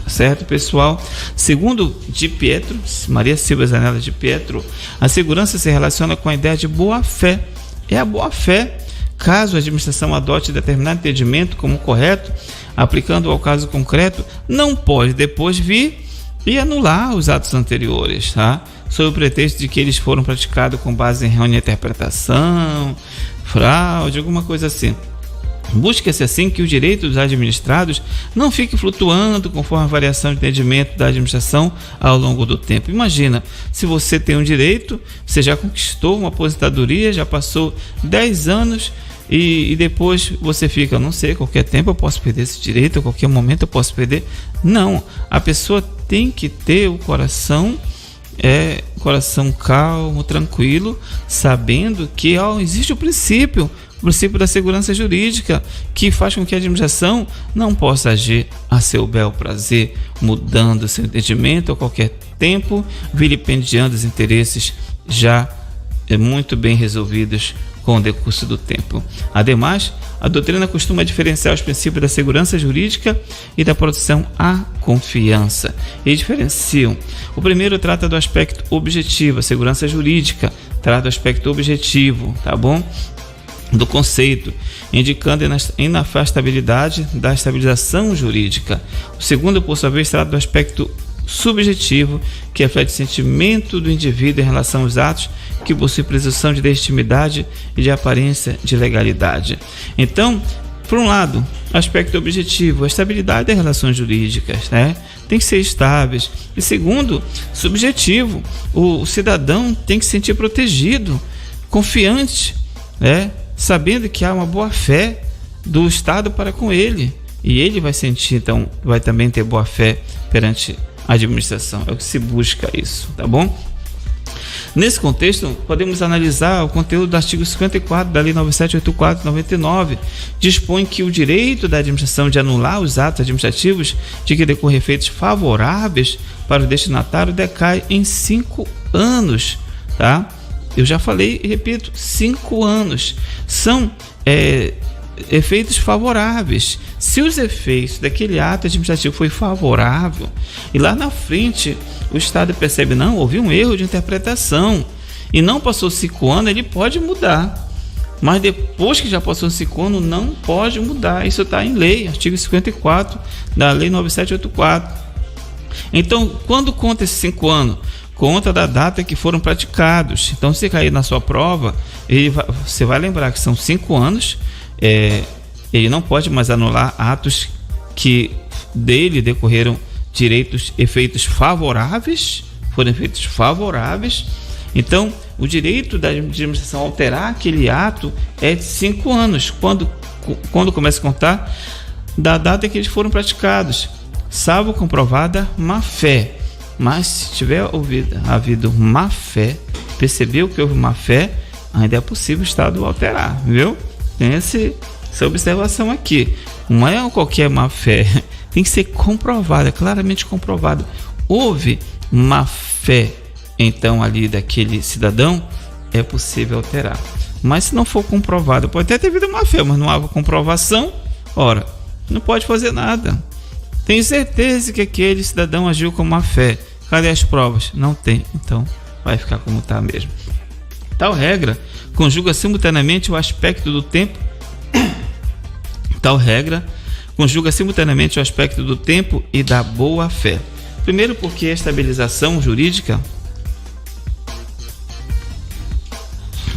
Certo, pessoal? Segundo Di Pietro, Maria Silva Zanella de Pietro, a segurança se relaciona com a ideia de boa-fé. É a boa-fé, caso a administração adote determinado entendimento como correto, aplicando ao caso concreto, não pode depois vir e anular os atos anteriores, tá? Sob o pretexto de que eles foram praticados com base em errônea interpretação, fraude, alguma coisa assim. Busca-se assim que o direito dos administrados não fique flutuando conforme a variação de entendimento da administração ao longo do tempo. Imagina, se você tem um direito, você já conquistou uma aposentadoria, já passou 10 anos e depois você fica, não sei, qualquer tempo eu posso perder esse direito, a qualquer momento eu posso perder. Não, a pessoa tem que ter o coração calmo, tranquilo, sabendo que existe o princípio da segurança jurídica, que faz com que a administração não possa agir a seu bel prazer, mudando seu entendimento a qualquer tempo, vilipendiando os interesses já muito bem resolvidos com o decurso do tempo. Ademais, a doutrina costuma diferenciar os princípios da segurança jurídica e da proteção à confiança. Eles diferenciam. O primeiro trata do aspecto objetivo, a segurança jurídica trata do aspecto objetivo, tá bom? Do conceito, indicando a inafastabilidade da estabilização jurídica. O segundo, por sua vez, trata do aspecto subjetivo, que reflete o sentimento do indivíduo em relação aos atos que possui presunção de legitimidade e de aparência de legalidade. Então, por um lado, aspecto objetivo, a estabilidade das relações jurídicas, né? Tem que ser estáveis. E segundo, subjetivo, o cidadão tem que se sentir protegido, confiante, né? Sabendo que há uma boa fé do Estado para com ele. E ele vai sentir, então, vai também ter boa fé perante a administração. É o que se busca isso, tá bom? Nesse contexto, podemos analisar o conteúdo do artigo 54 da Lei 9784/99, dispõe que o direito da administração de anular os atos administrativos de que decorrem efeitos favoráveis para o destinatário decai em 5 anos, tá? Eu já falei e repito, 5 anos. São efeitos favoráveis. Se os efeitos daquele ato administrativo foi favorável e lá na frente o Estado percebe, não, houve um erro de interpretação e não passou 5 anos, ele pode mudar. Mas depois que já passou 5 anos, não pode mudar. Isso está em lei, artigo 54 da Lei 9784. Então, quando conta esses 5 anos? Conta da data que foram praticados. Então, se cair na sua prova, você vai lembrar que são 5 anos. Ele não pode mais anular atos que dele decorreram efeitos favoráveis, foram efeitos favoráveis. Então, o direito da administração alterar aquele ato é de 5 anos, quando começa a contar da data que eles foram praticados, salvo comprovada má fé. Mas se tiver havido má fé, percebeu que houve má fé, ainda é possível o Estado alterar, viu? Tem essa observação aqui. Não é qualquer má fé, tem que ser comprovada, claramente comprovado. Houve má fé, então, ali daquele cidadão, é possível alterar. Mas se não for comprovado, pode até ter havido má fé, mas não há comprovação, ora, não pode fazer nada. Tenho certeza que aquele cidadão agiu com má fé. Cadê as provas? Não tem, então vai ficar como está mesmo. Tal regra conjuga simultaneamente o aspecto do tempo. Tal regra conjuga simultaneamente o aspecto do tempo e da boa fé. Primeiro, porque a estabilização jurídica.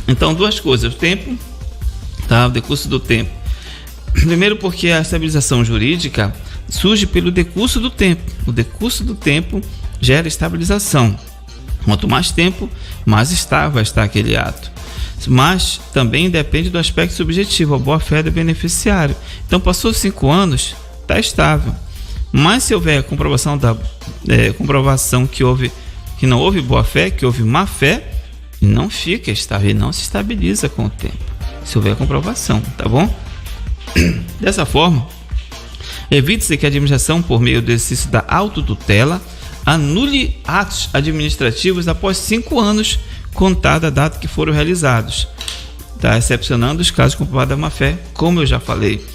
Então, duas coisas: o tempo, tá? O decurso do tempo. Primeiro, porque a estabilização jurídica surge pelo decurso do tempo. O decurso do tempo gera estabilização. Quanto mais tempo, mais estável vai estar aquele ato. Mas também depende do aspecto subjetivo, a boa-fé do beneficiário. Então, passou 5 anos, está estável. Mas se houver comprovação que não houve boa-fé, que houve má-fé, não fica estável, e não se estabiliza com o tempo. Se houver comprovação, tá bom? Dessa forma, evite-se que a administração, por meio do exercício da autotutela, anule atos administrativos após 5 anos contada a data que foram realizados, tá? Excepcionando os casos comprovados da má-fé, como eu já falei.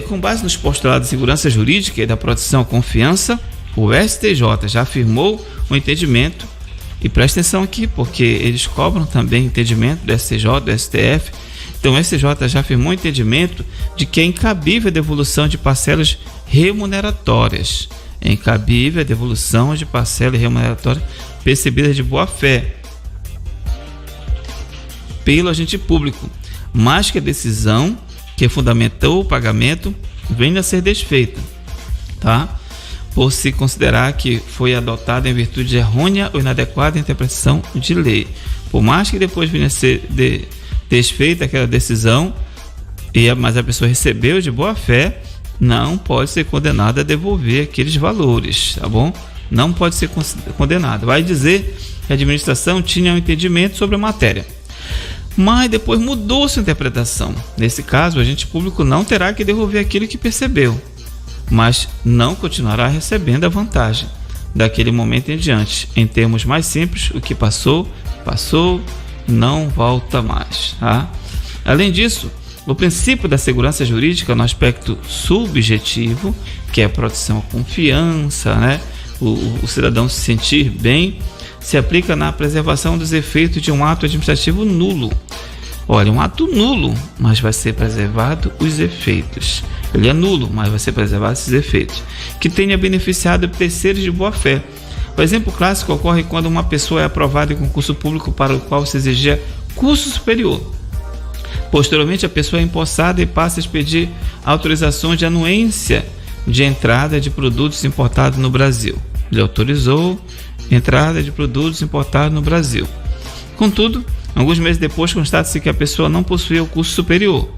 Com base nos postulados de segurança jurídica e da proteção à confiança, o STJ já afirmou o entendimento, e presta atenção aqui, porque eles cobram também entendimento do STJ, do STF. Então, o STJ já afirmou o entendimento de que é incabível a devolução de parcelas remuneratórias. É incabível a devolução de parcelas remuneratórias percebidas de boa-fé pelo agente público, mas que a decisão que fundamentou o pagamento venha a ser desfeita, tá? Por se considerar que foi adotada em virtude de errônea ou inadequada interpretação de lei. Por mais que depois venha a ser desfeita aquela decisão, mas a pessoa recebeu de boa-fé, não pode ser condenado a devolver aqueles valores, tá bom? Não pode ser condenado. Vai dizer que a administração tinha um entendimento sobre a matéria, mas depois mudou sua interpretação. Nesse caso, o agente público não terá que devolver aquilo que percebeu, mas não continuará recebendo a vantagem daquele momento em diante. Em termos mais simples, o que passou, não volta mais, tá? Além disso, o princípio da segurança jurídica no aspecto subjetivo, que é a proteção à confiança, né? O cidadão se sentir bem, se aplica na preservação dos efeitos de um ato administrativo nulo. Olha, um ato nulo, mas vai ser preservado os efeitos. Ele é nulo, mas vai ser preservado esses efeitos, que tenha beneficiado terceiros de boa fé. O exemplo clássico ocorre quando uma pessoa é aprovada em concurso público para o qual se exigia curso superior. Posteriormente, a pessoa é empossada e passa a expedir autorizações de anuência de entrada de produtos importados no Brasil. Ele autorizou entrada de produtos importados no Brasil. Contudo, alguns meses depois, constata-se que a pessoa não possuía o curso superior,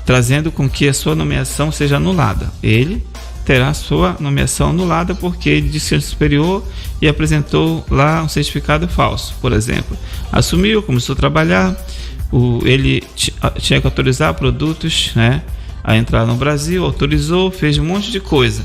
trazendo com que a sua nomeação seja anulada. Ele terá sua nomeação anulada porque ele disse ensino superior e apresentou lá um certificado falso, por exemplo. Assumiu, começou a trabalhar, ele tinha que autorizar produtos, né, a entrar no Brasil, autorizou, fez um monte de coisa,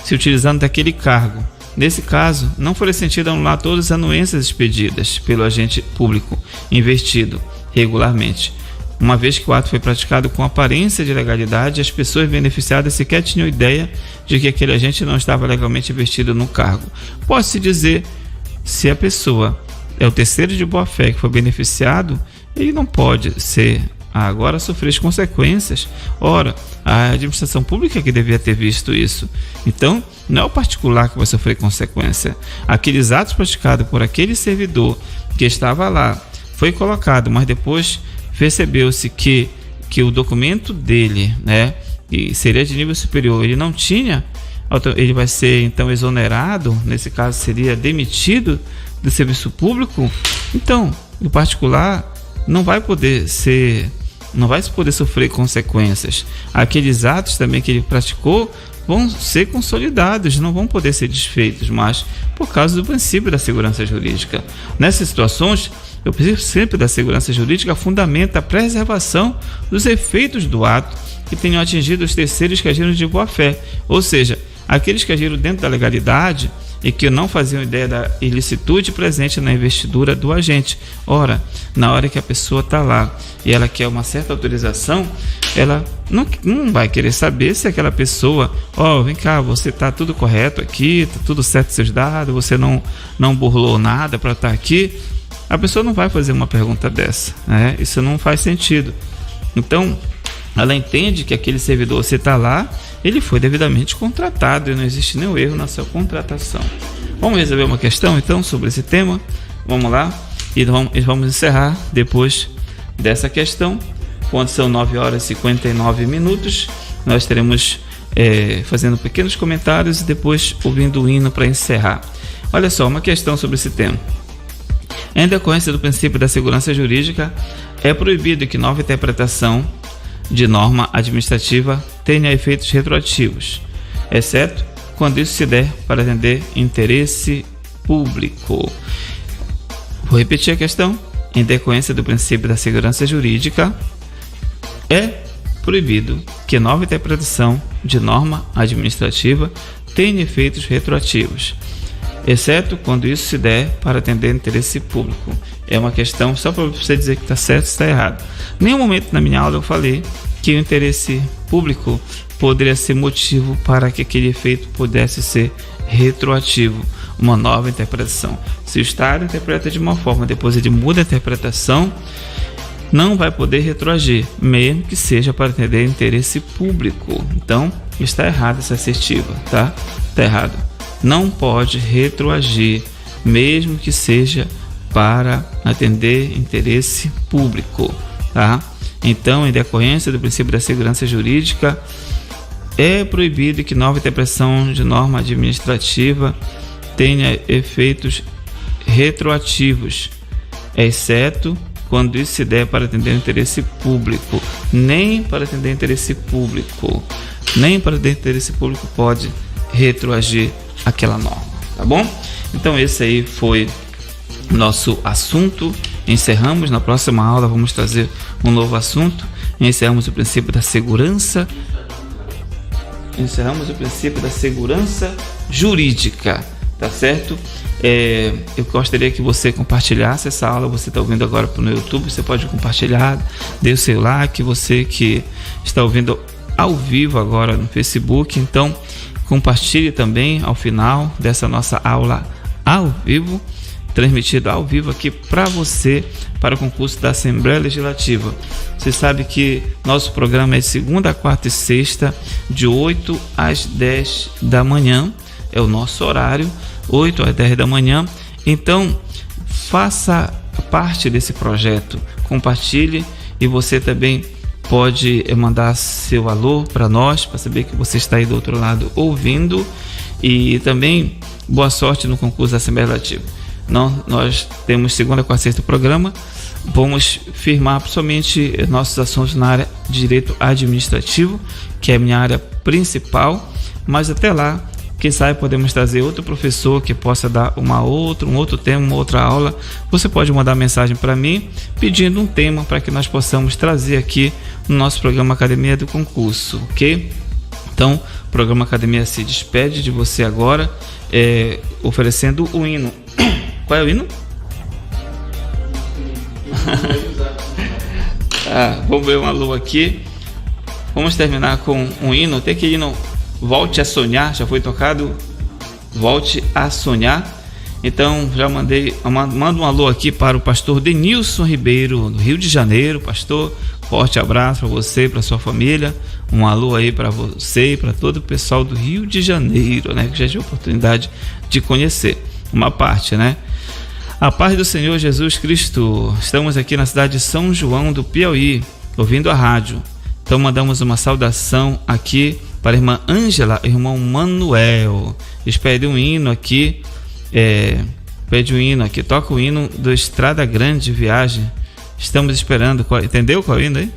se utilizando daquele cargo. Nesse caso, não foi sentido anular todas as anuências expedidas pelo agente público investido regularmente, uma vez que o ato foi praticado com aparência de legalidade. As pessoas beneficiadas sequer tinham ideia de que aquele agente não estava legalmente investido no cargo. Pode-se dizer, se a pessoa é o terceiro de boa-fé que foi beneficiado, ele não pode ser agora sofrer as consequências. Ora, a administração pública que devia ter visto isso. Então, não é o particular que vai sofrer consequência. Aqueles atos praticados por aquele servidor que estava lá, foi colocado, mas depois percebeu-se que o documento dele, né, que seria de nível superior, ele não tinha, ele vai ser então exonerado, nesse caso seria demitido do serviço público. Então, o particular não vai poder sofrer consequências. Aqueles atos também que ele praticou vão ser consolidados, não vão poder ser desfeitos, mas por causa do princípio da segurança jurídica. Nessas situações, o princípio sempre da segurança jurídica fundamenta a preservação dos efeitos do ato que tenham atingido os terceiros que agiram de boa fé, ou seja, aqueles que agiram dentro da legalidade e que não faziam ideia da ilicitude presente na investidura do agente. Ora, na hora que a pessoa está lá e ela quer uma certa autorização, ela não vai querer saber se aquela pessoa, vem cá, você está tudo correto aqui, está tudo certo seus dados, você não burlou nada para estar aqui. A pessoa não vai fazer uma pergunta dessa, né? Isso não faz sentido. Então, ela entende que aquele servidor, você está lá, ele foi devidamente contratado e não existe nenhum erro na sua contratação. Vamos resolver uma questão então sobre esse tema? Vamos lá e vamos encerrar depois dessa questão. Quando são 9 horas e 59 minutos, nós teremos fazendo pequenos comentários e depois ouvindo o hino para encerrar. Olha só, uma questão sobre esse tema. Em decorrência do princípio da segurança jurídica, é proibido que nova interpretação de norma administrativa tenha efeitos retroativos, exceto quando isso se der para atender interesse público. Vou repetir a questão. Em decorrência do princípio da segurança jurídica, é proibido que nova interpretação de norma administrativa tenha efeitos retroativos, exceto quando isso se der para atender interesse público. É uma questão só para você dizer que está certo ou está errado. Em nenhum momento na minha aula eu falei que o interesse público poderia ser motivo para que aquele efeito pudesse ser retroativo, uma nova interpretação. Se o Estado interpreta de uma forma, depois ele muda a interpretação, não vai poder retroagir, mesmo que seja para atender interesse público. Então, está errada essa assertiva, tá? Está errado. Não pode retroagir, mesmo que seja para atender interesse público, tá? Então, em decorrência do princípio da segurança jurídica, é proibido que nova interpretação de norma administrativa tenha efeitos retroativos, exceto quando isso se der para atender interesse público, nem para atender interesse público. nem para dentro do interesse público pode retroagir aquela norma, tá bom? Então esse aí foi nosso assunto. Encerramos. Na próxima aula vamos trazer um novo assunto. Encerramos o princípio da segurança. Jurídica, tá certo? Eu gostaria que você compartilhasse essa aula. Você está ouvindo agora no YouTube, você pode compartilhar, dê o seu like. Você que está ouvindo ao vivo agora no Facebook, então compartilhe também ao final dessa nossa aula ao vivo, transmitido ao vivo aqui para você, para o concurso da Assembleia Legislativa. Você sabe que nosso programa é de segunda, quarta e sexta, de 8 às 10 da manhã, é o nosso horário, 8 às 10 da manhã. Então, faça parte desse projeto, compartilhe, e você também pode mandar seu alô para nós, para saber que você está aí do outro lado ouvindo, e também boa sorte no concurso da Assembleia Legislativa. Nós temos segunda, quarta e sexta programa. Vamos firmar somente nossos assuntos na área de direito administrativo, que é a minha área principal, mas até lá, quem sabe podemos trazer outro professor que possa dar um outro tema, uma outra aula. Você pode mandar mensagem para mim pedindo um tema para que nós possamos trazer aqui no nosso programa Academia do Concurso, ok? Então, o programa Academia se despede de você agora, oferecendo o hino. Qual é o hino? Vamos ver um alô aqui. Vamos terminar com um hino. Tem que hino Volte a Sonhar, já foi tocado. Volte a Sonhar. Então já mando um alô aqui para o pastor Denilson Ribeiro, do Rio de Janeiro. Pastor, forte abraço para você, para sua família. Um alô aí para você e para todo o pessoal do Rio de Janeiro, né, que já tive a oportunidade de conhecer uma parte, né? A paz do Senhor Jesus Cristo. Estamos aqui na cidade de São João do Piauí, ouvindo a rádio. Então mandamos uma saudação aqui para a irmã Ângela e o irmão Manuel. Eles pedem um hino aqui, toca o hino do Estrada Grande Viagem. Estamos esperando. Entendeu qual é o hino aí?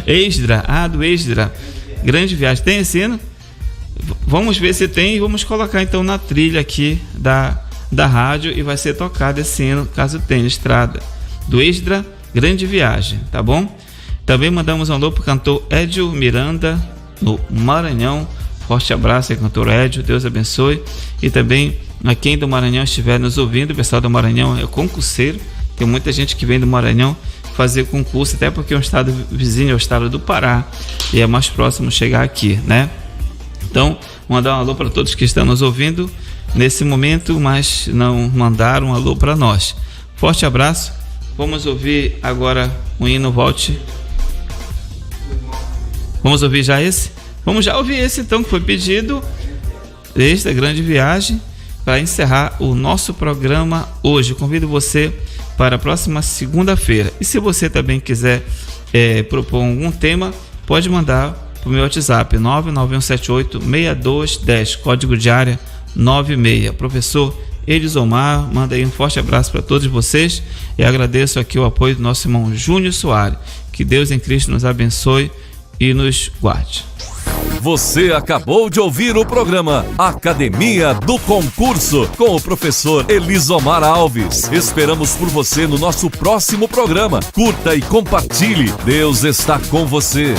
Esdra, do Esdra, Grande Viagem. Tem esse hino? Vamos ver se tem e vamos colocar então na trilha aqui da rádio, e vai ser tocado esse hino, caso tenha. Estrada do Esdra, Grande Viagem, tá bom? Também mandamos um alô pro cantor Edio Miranda, no Maranhão. Forte abraço aí, cantor Edio, Deus abençoe. E também a quem do Maranhão estiver nos ouvindo, o pessoal do Maranhão é concurseiro, tem muita gente que vem do Maranhão fazer concurso, até porque é um estado vizinho ao estado do Pará, e é mais próximo chegar aqui, né? Então, mandar um alô para todos que estão nos ouvindo nesse momento, mas não mandaram um alô para nós. Forte abraço. Vamos ouvir agora o hino Volte. Vamos ouvir já esse? Vamos já ouvir esse então, que foi pedido desde a Grande Viagem, para encerrar o nosso programa hoje. Eu convido você para a próxima segunda-feira. E se você também quiser propor algum tema, pode mandar o meu WhatsApp 991786210, código de área 96. Professor Elisomar, manda aí um forte abraço para todos vocês, e agradeço aqui o apoio do nosso irmão Júnior Soares. Que Deus em Cristo nos abençoe e nos guarde. Você acabou de ouvir o programa Academia do Concurso com o professor Elisomar Alves. Esperamos por você no nosso próximo programa. Curta e compartilhe. Deus está com você.